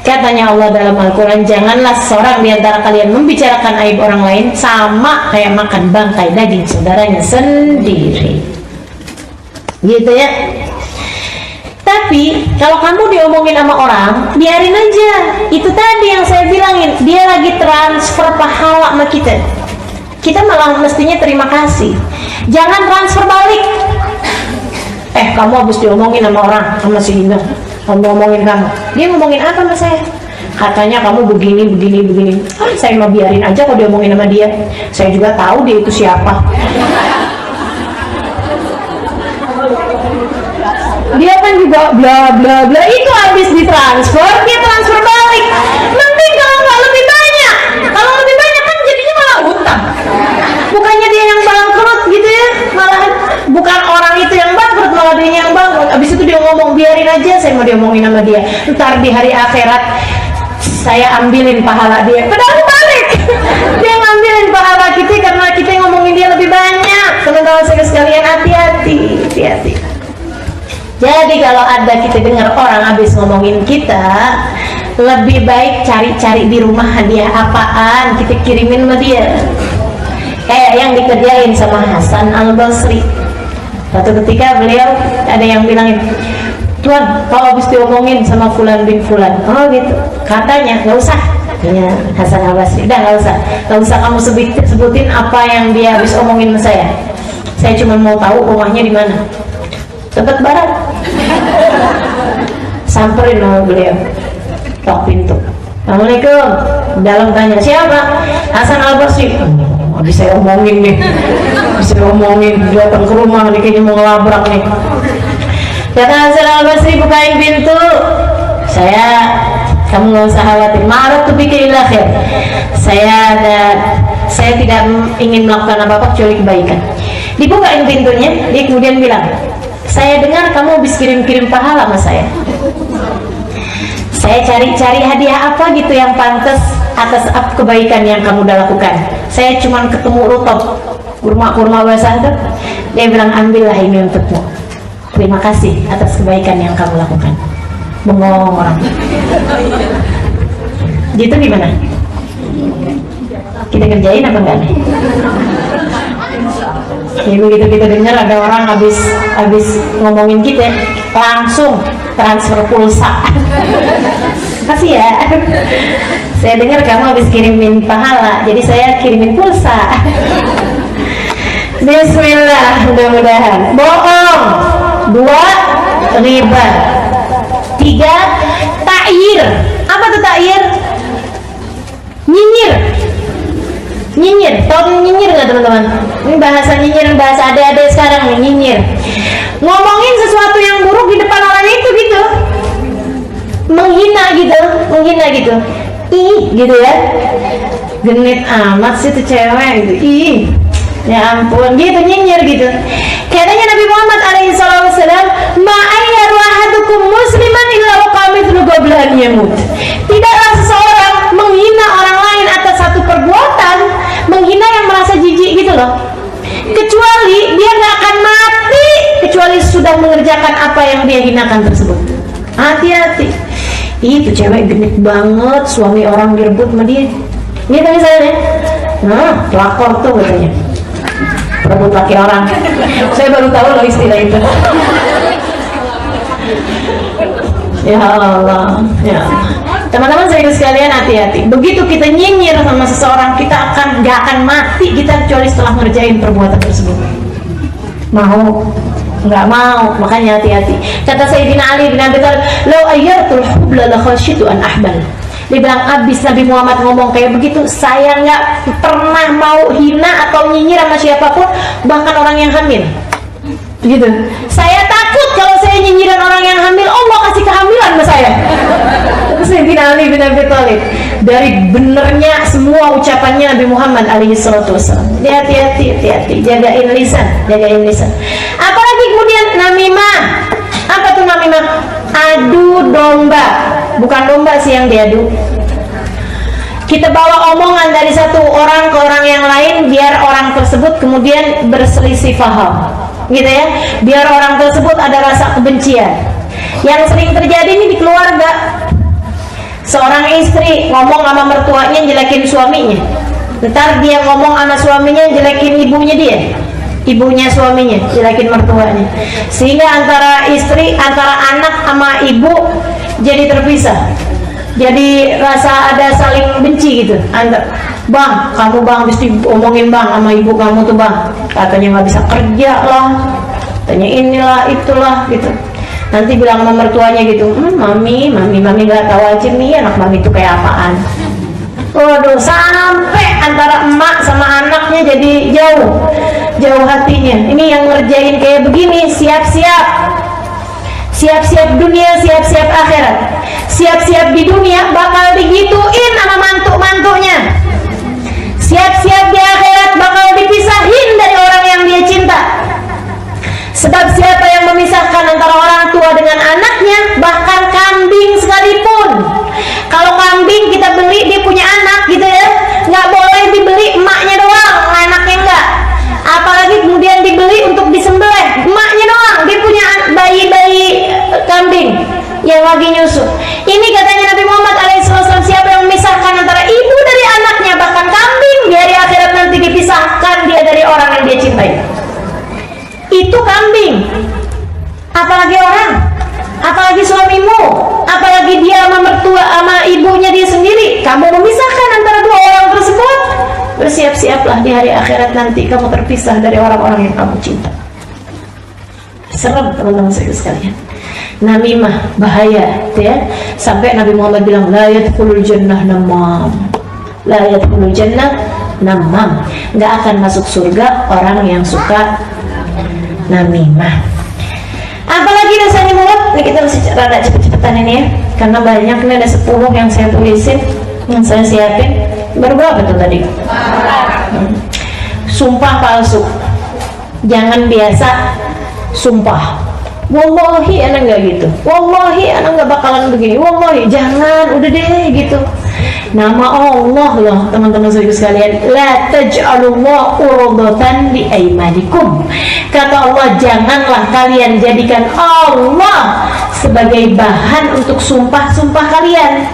Katanya Allah dalam Al-Quran, janganlah seorang di antara kalian membicarakan aib orang lain sama kayak makan bangkai daging saudaranya sendiri. Gitu ya. Tapi kalau kamu diomongin sama orang, biarin aja. Itu tadi yang saya bilangin, dia lagi transfer pahala sama kita. Kita malah mestinya terima kasih. Jangan transfer balik. Kamu habis diomongin sama orang, sama si Indah, kamu ngomongin kamu, dia ngomongin apa sama saya? Katanya kamu begini. Saya mau biarin aja kalau dia ngomongin sama dia. Saya juga tahu dia itu siapa. Dia kan juga bla bla bla. Itu habis ditransfer, dia transfer balik. Mending kalau nggak lebih banyak. Kalau lebih banyak kan jadinya malah hutang. Bukannya dia yang bangkrut gitu ya, malah bukan orang itu yang bangkrut, malah dia yang bangkrut. Abis itu dia ngomong, biarin aja, saya mau diomongin sama dia. Ntar di hari akhirat saya ambilin pahala dia. Padahal balik. Dia ngambilin pahala kita karena kita ngomongin dia lebih banyak. Teman-teman sekalian, hati-hati. Jadi kalau ada kita dengar orang habis ngomongin kita, lebih baik cari-cari di rumah hadiah apaan kita kirimin sama dia. Kayak yang dikerjain sama Hasan Al-Basri. Suatu ketika beliau ada yang bilangin, Tuan, kalau habis diomongin sama Fulan bin Fulan, oh gitu, katanya nggak usah. Ya, Hasan Al-Basri, udah nggak usah kamu sebutin apa yang dia habis omongin sama saya. Saya cuma mau tahu rumahnya di mana. Tebet Barat. Samperin sama beliau, tok pintu. Assalamualaikum. Dalam tanya, siapa? Hasan Al-Basri. Habis saya omongin nih, datang ke rumah nih, kayaknya mau ngelabrak nih. Kata Hasan Al-Basri, bukain pintu. Kamu nggak usah khawatir. Ma'arad tu bika illa khair. Saya tidak ingin melakukan apa-apa kecuali kebaikan. Dibukain pintunya, dia kemudian bilang, saya dengar kamu habis kirim-kirim pahala sama saya. Saya cari-cari hadiah apa gitu yang pantas atas kebaikan yang kamu udah lakukan. Saya cuma ketemu rutop, kurma-kurma basah tuh. Dia bilang, ambillah ini untukmu. Terima kasih atas kebaikan yang kamu lakukan. Bengong orang. Gitu gimana? Kita kerjain apa enggak nih? Ya begitu kita dengar ada orang habis ngomongin kita, langsung transfer pulsa. Kasih ya. Saya dengar kamu habis kirimin pahala, jadi saya kirimin pulsa. Bismillah, mudah-mudahan. Bohong. 2, riba. 3, ta'yir. Apa tuh ta'yir? Nyinyir. Nyinyir, tau nyinyir nggak teman-teman? Ini bahasa nyinyir, bahasa adik-adik sekarang nih, nyinyir. Ngomongin sesuatu yang buruk di depan orang itu gitu, menghina gitu, ih gitu ya, genit amat sih tuh cewek gitu, ih, ya ampun, gitu nyinyir gitu. Katanya Nabi Muhammad alaihissalam, ma'ayyaru ahadukum musliman illa waqamithlu qabla an yamut. Tidaklah seseorang menghina orang lain atas satu perbuatan, menghina yang merasa jijik gitu loh, kecuali dia nggak akan mati kecuali sudah mengerjakan apa yang dia hinakan tersebut. Hati-hati. Itu cewek genit banget, suami orang direbut sama dia. Ini tadi saya nih, nah pelakor tuh katanya, rebut laki orang. Saya baru tahu loh istilah itu. Ya Allah, ya Allah. Teman-teman saya sekalian, hati-hati. Begitu kita nyinyir sama seseorang, kita nggak akan mati kita kecuali setelah ngerjain perbuatan tersebut. Mau? Nggak mau. Makanya hati-hati. Kata Sayyidina Ali bin Abi Thalib, "Lau ayyartul hubla la khasyitu an ahbal." Dia bilang, abis Nabi Muhammad ngomong kayak begitu, saya nggak pernah mau hina atau nyinyir sama siapapun, bahkan orang yang hamil. Gitu. Saya takut kalau saya nyinyiran orang yang hamil, Allah kasih kehamilan sama saya. Sayyidina Ali bin Abi Thalib. Dari benernya semua ucapannya Nabi Muhammad alaihissalatu wassalam. Hati-hati, jagain lisan. Apalagi kemudian namimah. Apa tuh namimah? Adu domba. Bukan domba sih yang diadu. Kita bawa omongan dari satu orang ke orang yang lain, biar orang tersebut kemudian berselisih paham, gitu ya. Biar orang tersebut ada rasa kebencian. Yang sering terjadi ini di keluarga. Seorang istri ngomong sama mertuanya jelekin suaminya, ntar dia ngomong sama suaminya jelekin ibunya dia, ibunya suaminya jelekin mertuanya, sehingga antara anak sama ibu jadi terpisah, jadi rasa ada saling benci gitu. Bang, kamu bang mesti omongin bang sama ibu kamu tuh bang, katanya nggak bisa kerja lah, katanya inilah itulah gitu. Nanti bilang sama mertuanya gitu, mami nggak tahu aja nih anak mami itu kayak apaan. Waduh, sampai antara emak sama anaknya jadi jauh hatinya. Ini yang ngerjain kayak begini, siap-siap dunia, siap-siap akhirat. Siap-siap di dunia bakal digituin sama mantu-mantunya. Siap-siap di akhirat bakal dipisahin dari orang yang dia cinta. Sebab siapa yang memisahkan antara orang tua dengan anaknya, bahkan kambing sekalipun. Kalau kambing kita beli, dia punya anak gitu ya, nggak boleh dibeli emaknya doang, anaknya enggak. Apalagi kemudian dibeli untuk disembelih, emaknya doang, dia punya bayi kambing yang lagi nyusu. Ini katanya Nabi Muhammad alaihissalam, siapa yang memisahkan antara ibu dari anaknya, bahkan kambing, di hari akhirat nanti dipisahkan dia dari orang yang dia cintai. Itu kambing, apalagi orang, apalagi suamimu, apalagi dia sama mertua, sama ibunya dia sendiri. Kamu memisahkan antara dua orang tersebut, bersiap-siaplah di hari akhirat nanti kamu terpisah dari orang-orang yang kamu cinta. Serem teman-teman saya sekalian. Namimah bahaya, ya. Sampai Nabi Muhammad bilang, la yadkhulul jannah namam, la yadkhulul jannah namam, nggak akan masuk surga orang yang suka namimah. Apalagi dosanya mulut. Ini kita mesti rada cepet-cepetan ini ya, karena banyak nih, ada 10 yang saya tulisin, yang saya siapin. Baru berapa tuh tadi? Sumpah palsu. Jangan biasa sumpah, wallahi anak nggak gitu, wallahi anak nggak bakalan begini, wallahi. Jangan, udah deh gitu. Nama Allah loh teman-teman sekalian, la taj'alullah urdatan li aymanikum. Kata Allah, janganlah kalian jadikan Allah sebagai bahan untuk sumpah-sumpah kalian.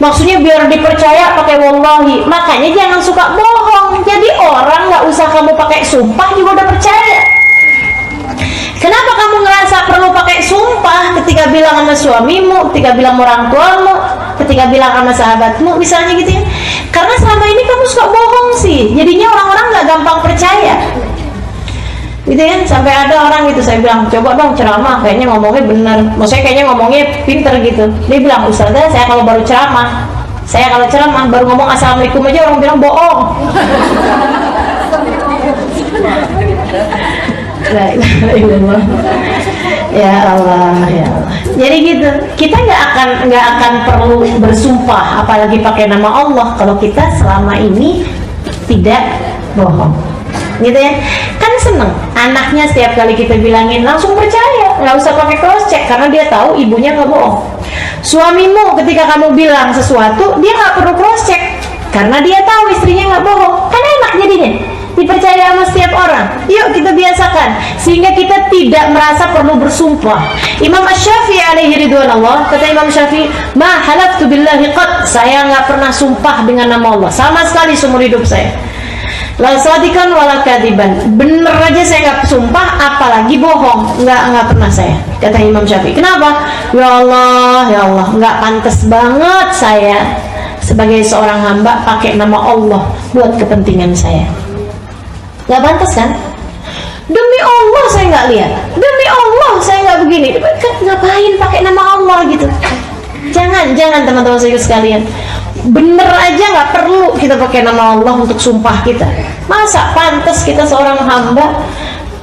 Maksudnya biar dipercaya pakai wallahi. Makanya jangan suka bohong. Jadi orang nggak usah kamu pakai sumpah juga udah percaya. Kenapa kamu ngerasa perlu pakai sumpah ketika bilang sama suamimu, ketika bilang orang tuamu, ketika bilang sama sahabatmu, misalnya gitu ya? Karena selama ini kamu suka bohong sih, jadinya orang-orang nggak gampang percaya, gitu ya. Sampai ada orang gitu, saya bilang, coba dong ceramah, kayaknya ngomongnya bener, maksudnya kayaknya ngomongnya pinter gitu. Dia bilang, Ustazah, saya kalau baru ceramah, baru ngomong assalamualaikum aja orang bilang bohong. Ya Allah, ya Allah. Jadi gitu, kita nggak akan perlu bersumpah, apalagi pakai nama Allah kalau kita selama ini tidak bohong, gitu ya. Kan seneng anaknya setiap kali kita bilangin langsung percaya, nggak usah pakai cross check karena dia tahu ibunya nggak bohong. Suamimu ketika kamu bilang sesuatu dia nggak perlu cross check karena dia tahu istrinya nggak bohong, kan enak jadinya. Dipercaya sama setiap orang. Yuk kita biasakan sehingga kita tidak merasa perlu bersumpah. Imam Asy-Syafi'i alaihi ridwanullah, kata Imam Syafi'i, ma halaftu billahi qad, saya nggak pernah sumpah dengan nama Allah sama sekali seumur hidup saya. La sadikan wala kadiban, bener aja saya nggak sumpah, apalagi bohong, nggak pernah saya, kata Imam Syafi'i. Kenapa? Ya Allah, nggak pantas banget saya sebagai seorang hamba pakai nama Allah buat kepentingan saya. Gak pantas kan? Demi Allah saya nggak lihat, demi Allah saya nggak begini. Ngapain pakai nama Allah gitu? Jangan teman-teman sekalian. Bener aja nggak perlu kita pakai nama Allah untuk sumpah kita. Masa pantas kita seorang hamba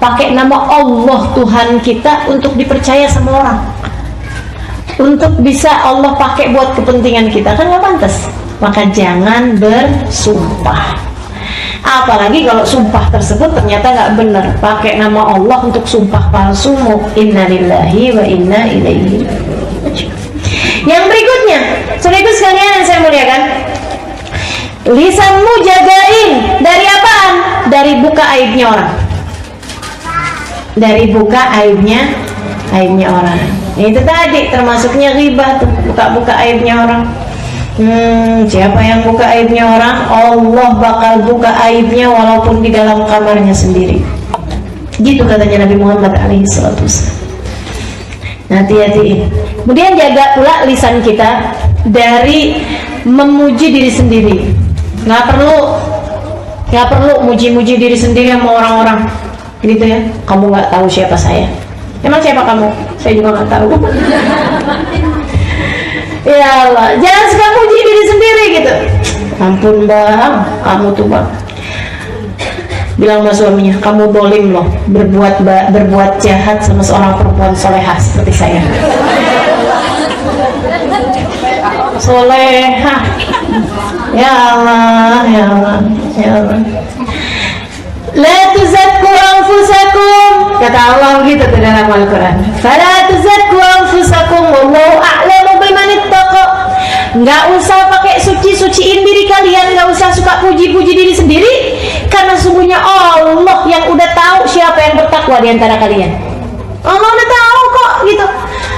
pakai nama Allah Tuhan kita untuk dipercaya sama orang, untuk bisa Allah pakai buat kepentingan kita, kan nggak pantas. Maka jangan bersumpah. Apalagi kalau sumpah tersebut ternyata nggak benar, pakai nama Allah untuk sumpah palsu. Innalillahi wa inna ilaihi raji'un. Yang berikutnya, saudaraku sekalian yang saya muliakan, lisanmu jagain dari apaan? Dari buka aibnya orang. Dari buka aibnya orang. Itu tadi termasuknya ghibah tuh, buka-buka aibnya orang. Siapa yang buka aibnya orang, Allah bakal buka aibnya walaupun di dalam kamarnya sendiri. Gitu katanya Nabi Muhammad alaihissalatu wassalam. Hati-hati. Kemudian jaga pula lisan kita dari memuji diri sendiri. Nggak perlu muji-muji diri sendiri sama orang-orang, gitu ya. Kamu nggak tahu siapa saya. Emang siapa kamu? Saya juga nggak tahu. Ya Allah, jangan suka puji diri sendiri gitu. Ampun bang, kamu tuh bang, bilang sama suaminya, kamu dolim loh, berbuat jahat sama seorang perempuan solehah seperti saya. Solehah, ya Allah, ya Allah, ya Allah. La tuzakku anfusakum, kata Allah begitu dalam Al-Quran. Fala tuzakku anfusakum, wallahu a'lamu biman ittaqa. Nggak usah pakai suci-suciin diri kalian, nggak usah suka puji-puji diri sendiri, karena sungguhnya Allah yang udah tahu siapa yang bertakwa di antara kalian. Allah udah tahu kok, gitu.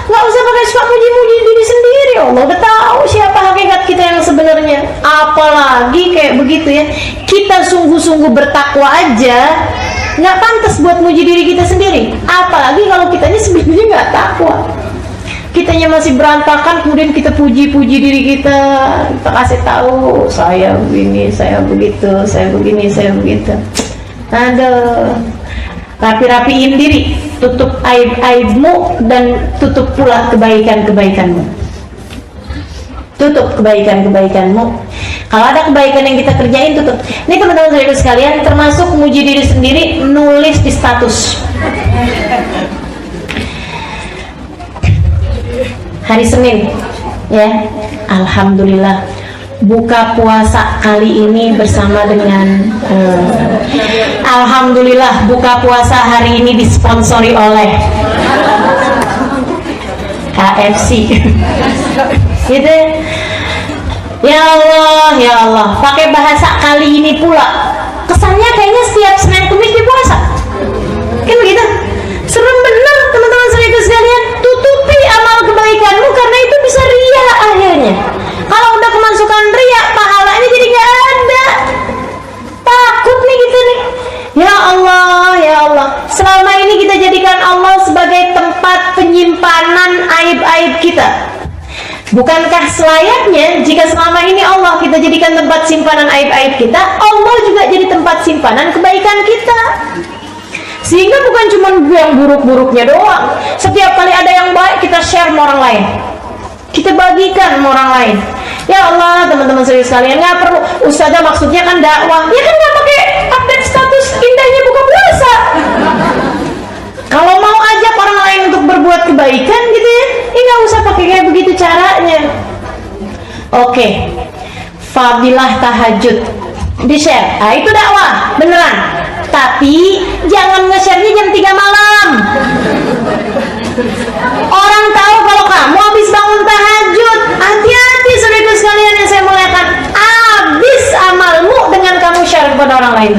Nggak usah pakai suka puji-puji diri sendiri, Allah udah tahu siapa hakikat kita yang sebenarnya. Apalagi kayak begitu ya, kita sungguh-sungguh bertakwa aja nggak pantas buat muji diri kita sendiri, apalagi kalau kitanya sebenarnya nggak takwa, kitanya masih berantakan, kemudian kita puji-puji diri kita kasih tahu saya begini, saya begitu, saya begini, saya begitu. Aduh, rapi-rapiin diri, tutup aib-aibmu dan tutup pula kebaikan-kebaikanmu. Tutup kebaikan-kebaikanmu. Kalau ada kebaikan yang kita kerjain, tutup. Ini teman-teman saudara sekalian, termasuk muji diri sendiri, nulis di status. Hari Senin, ya, alhamdulillah buka puasa kali ini bersama dengan alhamdulillah buka puasa hari ini disponsori oleh KFC gitu ya Allah pakai bahasa kali ini pula, kesannya kayaknya setiap Senin Kamis di puasa kan begitu. Serem bener teman-teman sekalian, tutupi amal kebaikanmu karena itu bisa ria akhirnya. Kalau udah kemasukan ria, pahalanya jadi nggak ada. Takut nih kita nih. Ya Allah, selama ini kita jadikan Allah sebagai tempat penyimpanan aib-aib kita. Bukankah selayaknya jika selama ini Allah kita jadikan tempat simpanan aib-aib kita, Allah juga jadi tempat simpanan kebaikan kita. Sehingga bukan cuma yang buruk-buruknya doang. Setiap kali ada yang baik kita share sama orang lain, kita bagikan sama orang lain. Ya Allah, teman-teman sekalian, nggak perlu ustazah maksudnya kan dakwah, ya kan nggak pakai update status indahnya buka puasa. Kalau mau ajak orang lain untuk berbuat kebaikan gitu ya, nggak usah pakai kayak begitu caranya. Oke, fadilah tahajud di share, nah itu dakwah beneran. Tapi jangan nge-share-nya jam 3 malam. Orang tahu kalau kamu habis bangun tahajud. Hati-hati saudara sekalian yang saya muliakan, habis amalmu dengan kamu share kepada orang lain.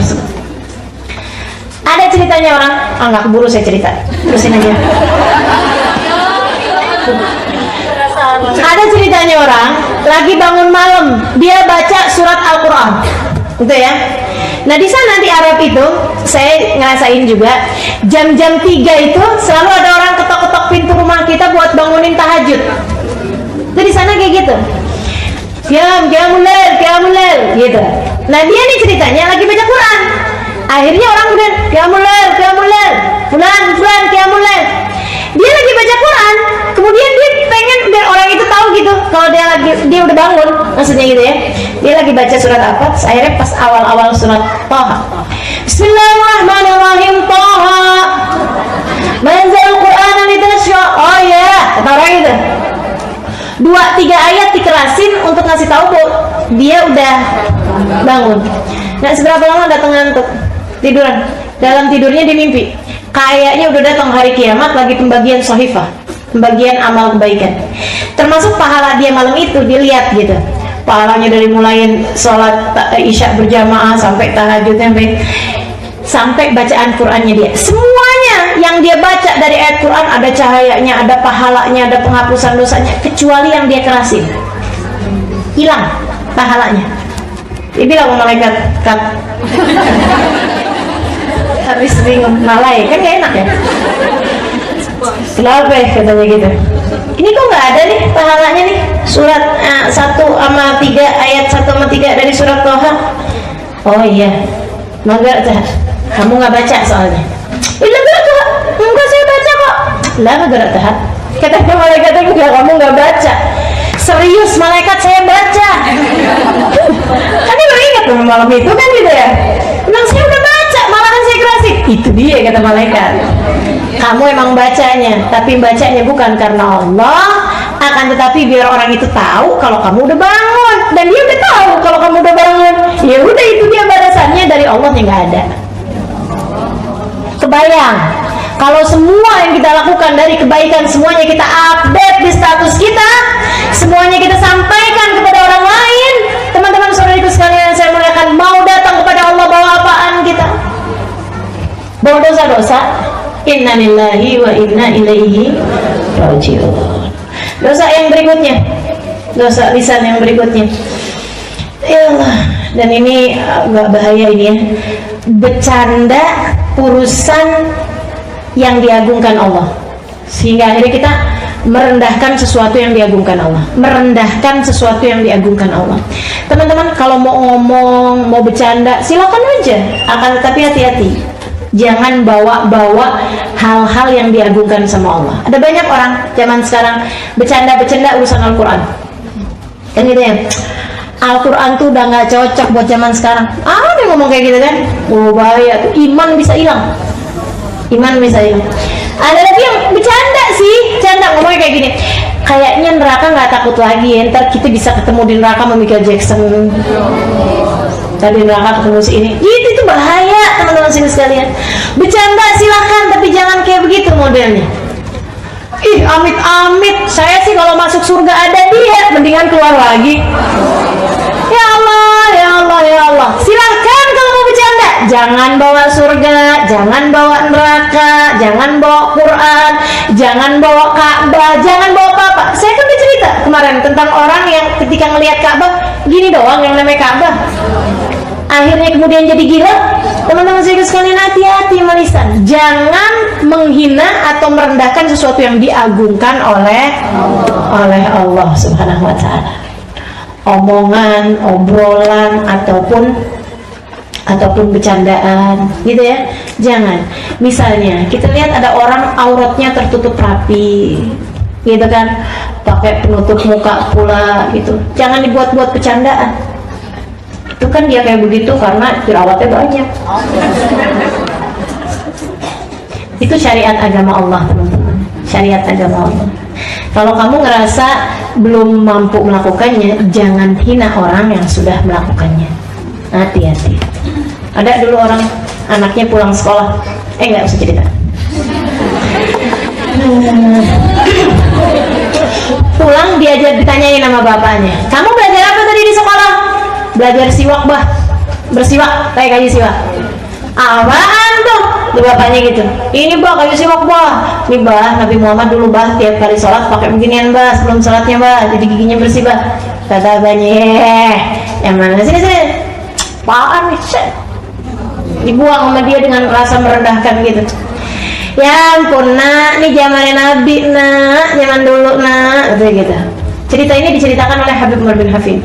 Ada ceritanya orang, nggak keburu saya cerita, terusin aja. Ada ceritanya orang lagi bangun malam, dia baca surat Al-Quran, gitu ya. Nah di sana di Arab itu saya ngerasain juga jam-jam 3 itu selalu ada orang ketok-ketok pintu rumah kita buat bangunin tahajud. Jadi di sana kayak gitu. Qiyamul gitu. Nah dia nih ceritanya lagi baca Quran. Akhirnya orang kemudian Qiyamul fulan Qiyamul. Dia lagi baca Quran, kemudian dia pengen biar orang itu tahu gitu kalau dia udah bangun, maksudnya gitu ya. Dia lagi baca surat apa? Akhirnya pas awal-awal surat Thaha. Bismillahirrahmanirrahim. Thaha. Manzal Qur'an litasya. Oh ya, kata orang itu. 2-3 ayat dikerasin untuk ngasih tahu bahwa dia udah bangun. Nah, seberapa lama datang ngantuk? Tiduran. Dalam tidurnya dia mimpi. Kayaknya udah datang hari kiamat, lagi pembagian sohifah, pembagian amal kebaikan. Termasuk pahala dia malam itu dilihat gitu. Pahalanya dari mulai sholat isya berjamaah sampai tahajud sampai bacaan Qur'annya dia. Semuanya yang dia baca dari ayat Qur'an ada cahayanya, ada pahalanya, ada penghapusan dosanya, kecuali yang dia kerasin. Hilang pahalanya. Dia bilang malaikat, "Kat." Habis bingung, malai kan gak enak ya. Kenapa ya katanya gitu? Ini kok nggak ada nih pahalanya nih, surat 1-3 ayat 1-3 dari surat Thaha. Oh iya, enggak, kamu nggak baca soalnya. Enggak saya baca kok. Lah enggak tahan. Katanya malaikat enggak, kamu nggak baca. Serius malaikat saya baca. Kan dia baru ingat malam itu kan gitu ya. Bilang saya udah baca, malahan saya kerasin. Itu dia kata malaikat. Kamu emang bacanya, tapi bacanya bukan karena Allah, akan tetapi biar orang itu tahu kalau kamu udah bangun. Dan dia udah tahu kalau kamu udah bangun. Ya udah, itu dia balasannya dari Allah yang nggak ada. Kebayang kalau semua yang kita lakukan dari kebaikan semuanya kita update di status kita, semuanya kita sampaikan kepada orang lain. Teman-teman saudariku sekalian yang saya muliakan, mau datang kepada Allah bawa apaan kita? Bawa dosa-dosa. Inna lillahi wa inna ilaihi raji'un. Dosa yang berikutnya, dosa lisan yang berikutnya, ya Allah, dan ini agak bahaya ini ya, bercanda urusan yang diagungkan Allah, sehingga akhirnya kita merendahkan sesuatu yang diagungkan Allah, merendahkan sesuatu yang diagungkan Allah. Teman-teman kalau mau ngomong, mau bercanda, silakan aja, akan tetapi hati-hati, jangan bawa-bawa hal-hal yang diagungkan sama Allah. Ada banyak orang zaman sekarang bercanda-bercanda urusan Al-Quran, kan gitu ya. Al-Quran tuh udah nggak cocok buat zaman sekarang. Ada yang ngomong kayak gitu kan? Oh bahaya tuh, iman bisa hilang. Iman bisa hilang. Ada lagi yang bercanda sih, canda ngomongnya kayak gini, kayaknya neraka nggak takut lagi ya, ntar kita bisa ketemu di neraka sama Michael Jackson. Tadi neraka ketemu si ini, itu bahaya teman-teman sini sekalian. Bercanda silakan, tapi jangan kayak begitu modelnya. Ih, amit-amit, saya sih kalau masuk surga ada dia, mendingan keluar lagi. Ya Allah, ya Allah, ya Allah. Silakan kalau mau bercanda, jangan bawa surga, jangan bawa neraka, jangan bawa Quran, jangan bawa Ka'bah, jangan bawa apa-apa. Saya kan udah cerita kemarin tentang orang yang ketika ngelihat Ka'bah, gini doang yang namanya Ka'bah, akhirnya kemudian jadi gila. Teman-teman saya sekalian, hati-hati melisan, jangan menghina atau merendahkan sesuatu yang diagungkan oleh Allah Subhanahu wa Ta'ala. Omongan, obrolan ataupun bercandaan gitu ya, jangan. Misalnya kita lihat ada orang auratnya tertutup rapi gitu kan, pakai penutup muka pula gitu, jangan dibuat-buat bercandaan. Itu kan dia kayak begitu karena jerawatnya banyak. Itu syariat agama Allah teman-teman, syariat agama Allah. Kalau kamu ngerasa belum mampu melakukannya, jangan hina orang yang sudah melakukannya. Hati-hati. Ada dulu orang anaknya pulang sekolah, nggak usah cerita. Pulang diajar, ditanyain sama bapaknya, kamu belajar apa tadi di sekolah? Belajar siwak bah, bersiwak, kayak kayu siwak. Apaan tuh? Di bapaknya gitu. Ini bah, kayu siwak bah. Ini bah, Nabi Muhammad dulu bah, tiap kali sholat pakai beginian bah, sebelum sholatnya bah, jadi giginya bersih bah. Kata abahnya, yang mana sini? Apaan nih? Dibuang sama dia dengan rasa merendahkan gitu. Ya ampun nak, ini zamannya Nabi nak, zaman dulu nak, gitu. Cerita ini diceritakan oleh Habib Umar bin Hafid.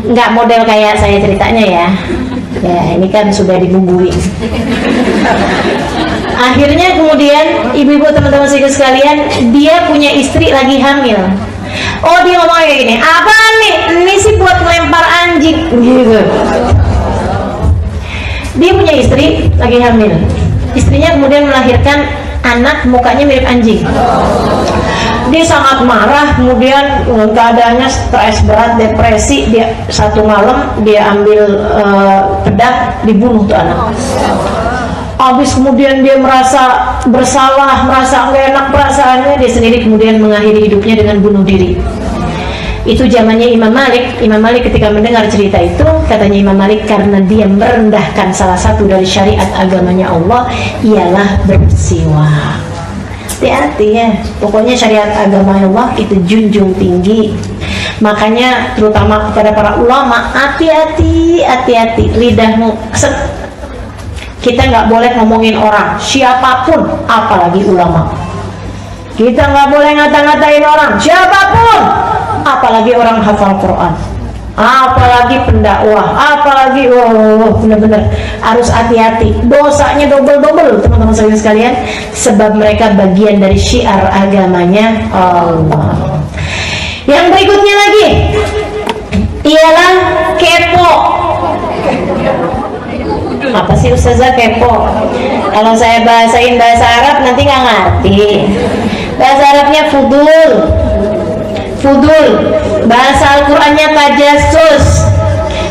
Nggak model kayak saya ceritanya ya, ini kan sudah dibumbui. Akhirnya kemudian ibu-ibu teman-teman sekalian, dia punya istri lagi hamil. Oh, dia ngomong kayak gini, apaan nih? Ini sih buat melempar anjing gitu. Dia punya istri lagi hamil, istrinya kemudian melahirkan anak mukanya mirip anjing. Dia sangat marah, kemudian keadaannya stres berat, depresi. Dia satu malam dia ambil pedang, dibunuh tuh anak. Habis kemudian dia merasa bersalah, merasa nggak enak perasaannya, dia sendiri kemudian mengakhiri hidupnya dengan bunuh diri. Itu zamannya Imam Malik. Imam Malik ketika mendengar cerita itu, katanya Imam Malik, karena dia merendahkan salah satu dari syariat agamanya Allah, ialah bersiwak. Hati-hati ya, pokoknya syariat agama Allah itu junjung tinggi. Makanya terutama kepada para ulama, hati-hati lidahmu. Kita nggak boleh ngomongin orang siapapun, apalagi ulama. Kita nggak boleh ngata-ngatain orang siapapun, apalagi orang hafal Quran, apalagi pendakwah, apalagi benar-benar harus hati-hati. Dosanya double teman-teman sekalian, sebab mereka bagian dari syiar agamanya Allah. Yang berikutnya lagi ialah kepo. Apa sih Ustazah kepo? Kalau saya bahasain bahasa Arab nanti nggak ngerti. Bahasa Arabnya fudul, bahasa Al-Qur'annya tajassus,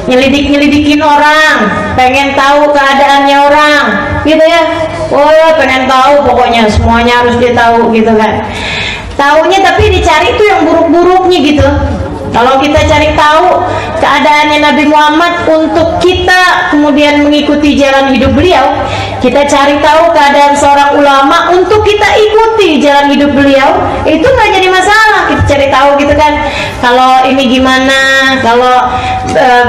nyelidikin orang, pengen tahu keadaannya orang, gitu ya. Pengen tahu, pokoknya semuanya harus dia tahu, gitu kan. Taunya tapi dicari tuh yang buruk-buruknya gitu. Kalau kita cari tahu keadaannya Nabi Muhammad untuk kita kemudian mengikuti jalan hidup beliau, kita cari tahu keadaan seorang ulama untuk kita ikuti jalan hidup beliau, itu nggak jadi masalah. Kita cari tahu gitu kan, kalau ini gimana, kalau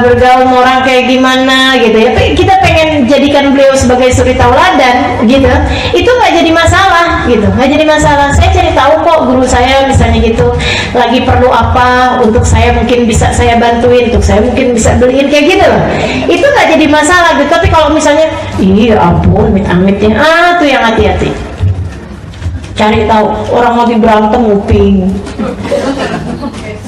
bergaul sama orang kayak gimana gitu ya. Kita pengen jadikan beliau sebagai suri tauladan gitu, itu nggak jadi masalah gitu, nggak jadi masalah. Saya cari tahu kok guru saya misalnya gitu lagi perlu apa, untuk saya mungkin bisa saya bantuin, untuk saya mungkin bisa beliin kayak gitu loh. Itu nggak jadi masalah gitu. Tapi kalau misalnya iya ampun amit-amitnya, tuh yang hati-hati. Cari tahu orang lagi berantem nguping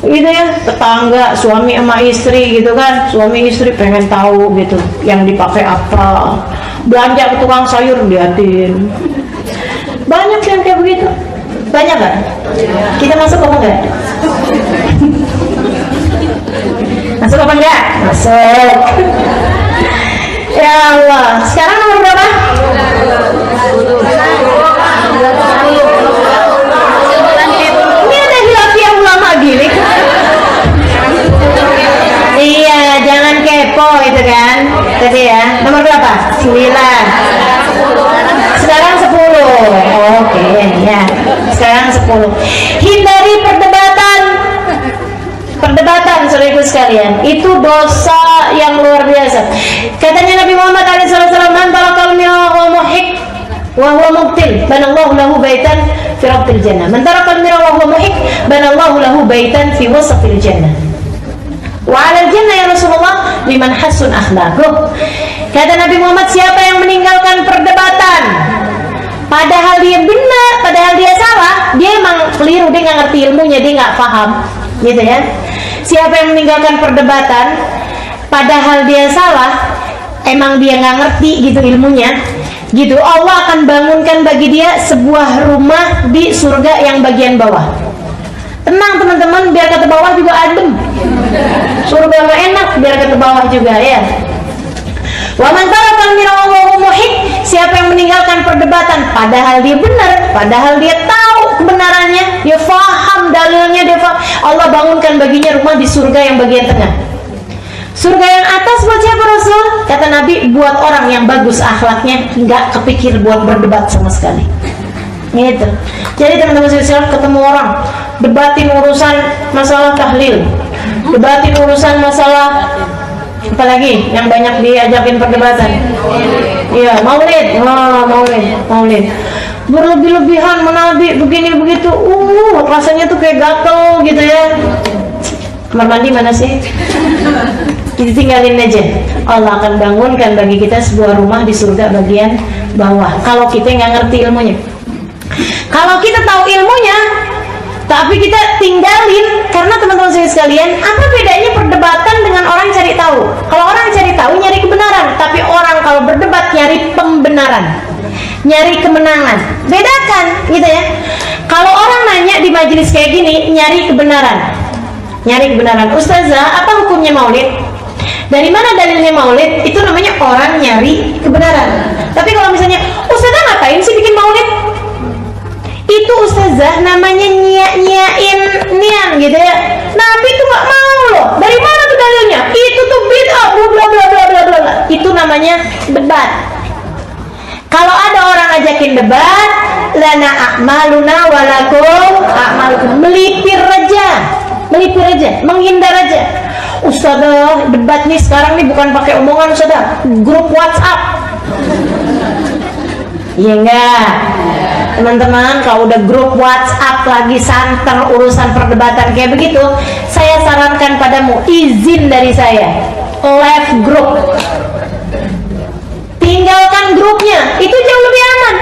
gitu ya, tetangga suami sama istri gitu kan, suami istri pengen tahu gitu yang dipakai apa, belanja ke tukang sayur liatin, Banyak yang kayak begitu. Banyak nggak? Kita masuk apa enggak? Masuk apa enggak? Masuk. Ya Allah. Sekarang nomor berapa? Ini ada hilafiyah ulama gini. Iya, jangan kepo itu kan. Tadi ya. Nomor berapa? 9. Sekarang 10. Oke, ya. Sekarang 10. Hindari perdebatan. Perdebatan, saudaraku sekalian, itu dosa yang luar biasa. Katanya Nabi Muhammad SAW, "Man tarakal mira wa muhik wa huwa mubtil, banallahu lahu baitan fi rabbil jannah. Man tarakal mira wa huwa muhik, banallahu lahu baitan fi wasatil jannah." Wa 'alal jannah ya Rasulullah liman hasun akhlaquh. Kata Nabi Muhammad, siapa yang meninggalkan perdebatan padahal dia benar, padahal dia salah, dia emang keliru, dia nggak ngerti ilmunya, dia nggak paham, gitu ya. Siapa yang meninggalkan perdebatan padahal dia salah, emang dia nggak ngerti gitu ilmunya, gitu, Allah akan bangunkan bagi dia sebuah rumah di surga yang bagian bawah. Tenang teman-teman, biar kata bawah juga adem. Surga mah enak, biar kata bawah juga ya. Wa man tarakal mira wa huwa muhik, siapa yang meninggalkan perdebatan padahal dia benar, padahal dia tahu kebenarannya, dia faham dalilnya, dia faham, Allah bangunkan baginya rumah di surga yang bagian tengah. Surga yang atas buat siapa Rasul? Kata Nabi, buat orang yang bagus akhlaknya, nggak kepikir buat berdebat sama sekali. Gitu. Jadi teman-teman sekalian, ketemu orang debatin urusan masalah tahlil, debatin urusan masalah apalagi yang banyak diajakin perdebatan, iya, maulid, maulid, berlebih-lebihan menabi begini begitu, rasanya tuh kayak gatel gitu ya. Kamar mandi mana sih? Kita tinggalin aja. Allah akan bangunkan bagi kita sebuah rumah di surga bagian bawah. Kalau kita nggak ngerti ilmunya, kalau kita tahu ilmunya tapi kita tinggalin, karena teman-teman sekalian, apa bedanya perdebatan dengan orang cari tahu? Kalau orang cari tahu nyari kebenaran, tapi orang kalau berdebat nyari pembenaran, nyari kemenangan. Bedakan, gitu ya. Kalau orang nanya di majelis kayak gini, nyari kebenaran, nyari kebenaran. Ustazah, apa hukumnya maulid? Dari mana dalilnya maulid? Itu namanya orang nyari kebenaran. Tapi kalau misalnya, Ustazah ngapain sih bikin maulid? Itu ustazah namanya nyiain nian gitu ya. Nabi itu nggak mau loh. Dari mana tuh dalilnya? Itu tuh bid'ah, bla bla bla bla bla. Itu namanya debat. Kalau ada orang ajakin debat, lana a'maluna walakum a'malukum, melipir aja, menghindar aja. Ustazah, debat nih sekarang nih bukan pakai omongan ustazah, grup WhatsApp. Iya enggak? Teman-teman, kalau udah grup WhatsApp lagi santer urusan perdebatan kayak begitu, saya sarankan padamu, izin dari saya, left group, tinggalkan grupnya, itu jauh lebih aman.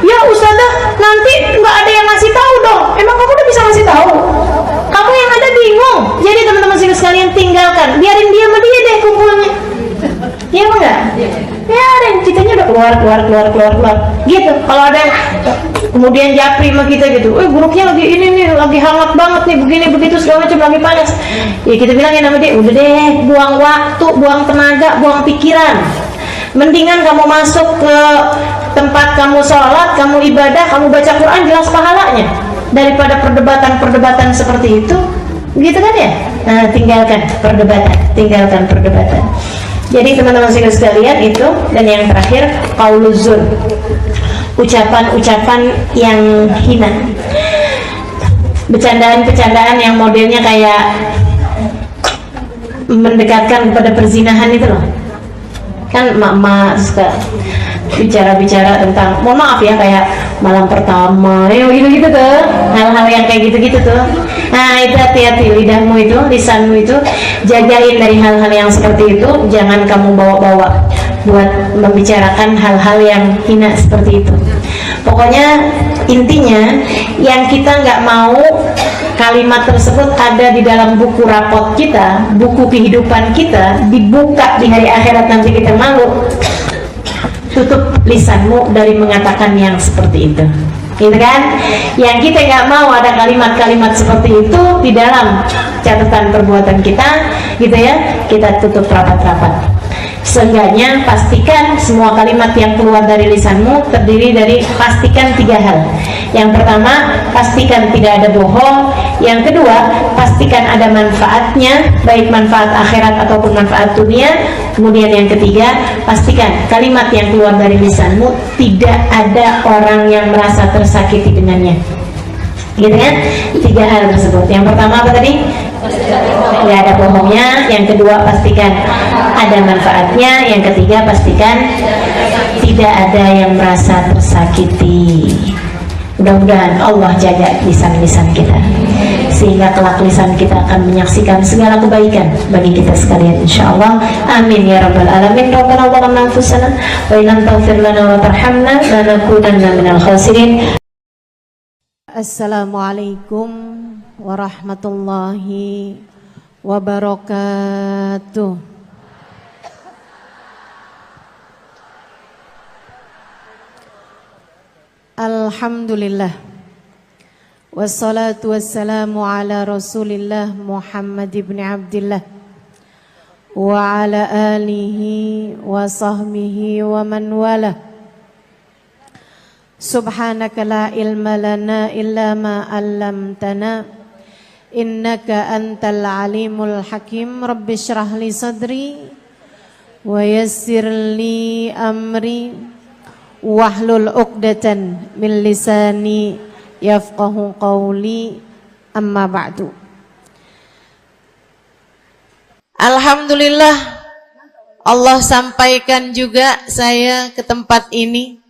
Ya Ustazah, nanti nggak ada yang ngasih tahu dong. Emang kamu udah bisa ngasih tahu? Kamu yang ada bingung. Jadi teman-teman sekalian, tinggalkan, biarin dia sama dia deh kumpulnya. Iya enggak? Biarin, kitanya udah keluar gitu. Kalau ada yang kemudian japri sama kita gitu, grupnya lagi ini nih, lagi hangat banget nih, begini begitu segala macam, lagi panas, ya kita bilangin sama dia, udah deh, buang waktu, buang tenaga, buang pikiran, mendingan kamu masuk ke tempat kamu sholat, kamu ibadah, kamu baca Quran, jelas pahalanya, daripada perdebatan seperti itu, gitu kan ya. Nah, tinggalkan perdebatan. Jadi teman-teman sekalian, itu. Dan yang terakhir, qauluzur, ucapan-ucapan yang hina, bercandaan-bercandaan yang modelnya kayak mendekatkan kepada perzinahan itu loh. Kan emak-emak suka bicara-bicara tentang, mohon maaf ya, kayak malam pertama, gitu-gitu tuh, hal-hal yang kayak gitu-gitu tuh. Nah, itu hati-hati, lidahmu itu, lisanmu itu, jagain dari hal-hal yang seperti itu. Jangan kamu bawa-bawa buat membicarakan hal-hal yang hina seperti itu. Pokoknya intinya, yang kita nggak mau kalimat tersebut ada di dalam buku rapot kita, buku kehidupan kita, dibuka di hari akhirat nanti kita malu. Tutup lisanmu dari mengatakan yang seperti itu. gitu kan? Yang kita nggak mau ada kalimat-kalimat seperti itu di dalam catatan perbuatan kita, gitu ya. Kita tutup rapat-rapat. Seenggaknya pastikan semua kalimat yang keluar dari lisanmu terdiri dari pastikan 3 hal. Yang pertama, pastikan tidak ada bohong. Yang kedua, pastikan ada manfaatnya, baik manfaat akhirat ataupun manfaat dunia. Kemudian yang ketiga, pastikan kalimat yang keluar dari lisanmu tidak ada orang yang merasa tersakiti dengannya. Gitu kan? 3 hal tersebut. Yang pertama apa tadi? Tidak ada bohongnya. Yang kedua, pastikan ada manfaatnya. Yang ketiga, pastikan tidak ada yang merasa tersakiti. Mudah-mudahan Allah jaga lisan-lisan kita, sehingga kelak lisan kita akan menyaksikan segala kebaikan bagi kita sekalian, insyaallah. Amin ya rabbal alamin. Rabbana zalamna anfusana wa illam taghfir lana wa tarhamna lanakunanna minal khasirin. Assalamualaikum warahmatullahi wabarakatuh. Alhamdulillah, wassalatu wassalamu ala rasulillah Muhammad ibn Abdillah wa ala alihi wa sahbihi wa man wala. Subhanaka la ilma lana illa ma 'allamtana innaka antal alimul hakim. Rabbi shrah li sadri wa yassir li amri wahlul 'uqdatan min lisani yafqahu qawli. Amma ba'du. Alhamdulillah, Allah sampaikan juga saya ke tempat ini.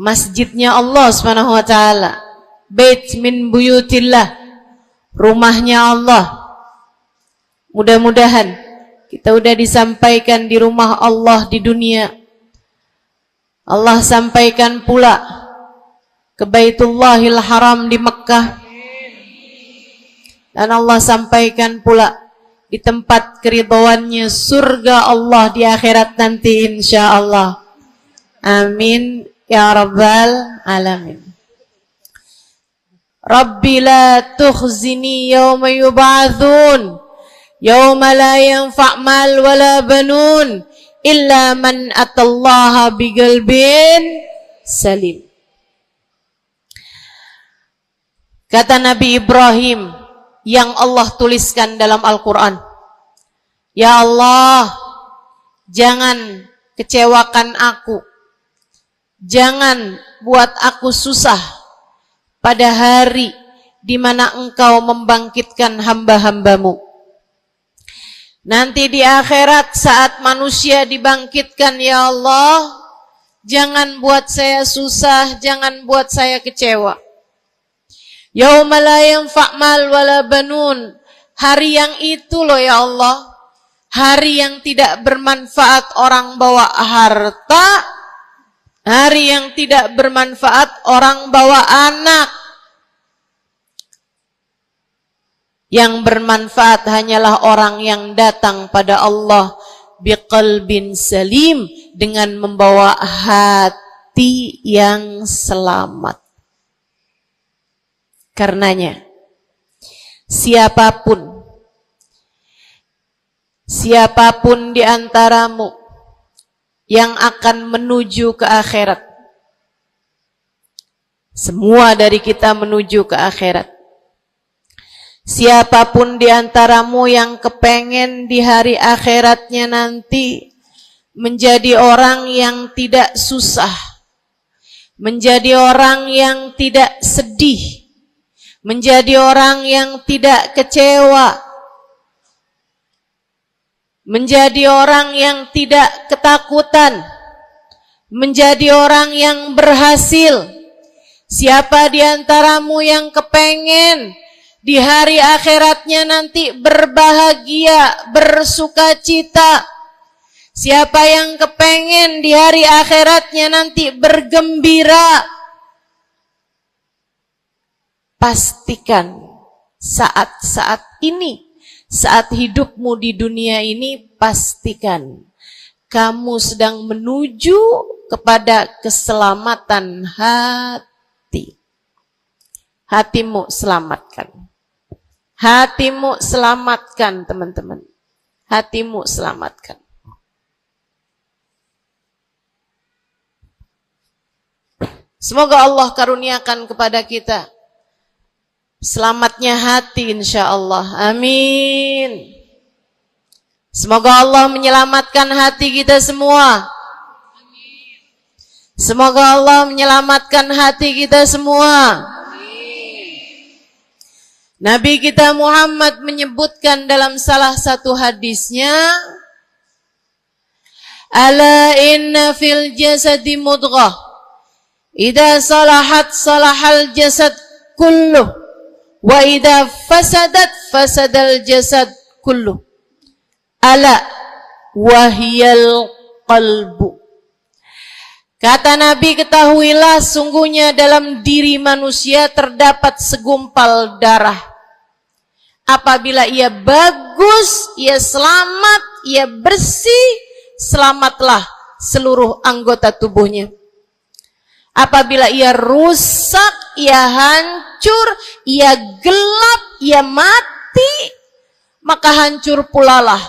Masjidnya Allah Subhanahu wa taala, bait min buyutillah, rumahnya Allah. Mudah-mudahan kita udah disampaikan di rumah Allah di dunia. Allah sampaikan pula ke Baitullahil Haram di Mekkah. Dan Allah sampaikan pula di tempat keridhaannya, surga Allah di akhirat nanti insyaallah. Amin ya rabbal alamin. Rabbi la tukhzini yawma yub'atsun yawma la yanfa' mal wala banun illa man atallaha biqalbin salim. Kata Nabi Ibrahim yang Allah tuliskan dalam Al-Quran, ya Allah, jangan kecewakan aku, jangan buat aku susah pada hari di mana Engkau membangkitkan hamba-hambamu. Nanti di akhirat saat manusia dibangkitkan, ya Allah, jangan buat saya susah, jangan buat saya kecewa. Yauma la yanfa' mal wala banun. Hari yang itu loh ya Allah, hari yang tidak bermanfaat orang bawa harta, hari yang tidak bermanfaat orang bawa anak. Yang bermanfaat hanyalah orang yang datang pada Allah biqalbin salim, dengan membawa hati yang selamat. Karenanya siapapun di antaramu yang akan menuju ke akhirat, semua dari kita menuju ke akhirat. Siapapun di antaramu yang kepengen di hari akhiratnya nanti menjadi orang yang tidak susah, menjadi orang yang tidak sedih, menjadi orang yang tidak kecewa, menjadi orang yang tidak ketakutan, menjadi orang yang berhasil. Siapa di antaramu yang kepengen di hari akhiratnya nanti berbahagia, bersukacita? Siapa yang kepengen di hari akhiratnya nanti bergembira? Pastikan saat-saat ini, saat hidupmu di dunia ini, pastikan kamu sedang menuju kepada keselamatan hati. Hatimu selamatkan. Hatimu selamatkan, teman-teman. Hatimu selamatkan. Semoga Allah karuniakan kepada kita selamatnya hati, insya Allah. Amin. Semoga Allah menyelamatkan hati kita semua. Semoga Allah menyelamatkan hati kita semua. Nabi kita Muhammad menyebutkan dalam salah satu hadisnya, ala inna fil jasadi mudghah, idza salahat salahal jasad kulluh, wa idza fasadat fasadal jasad kulluh. Ala wahiyal qalbu. Kata Nabi, ketahuilah sungguhnya dalam diri manusia terdapat segumpal darah. Apabila ia bagus, ia selamat, ia bersih, selamatlah seluruh anggota tubuhnya. Apabila ia rusak, ia hancur, ia gelap, ia mati, maka hancur pula lah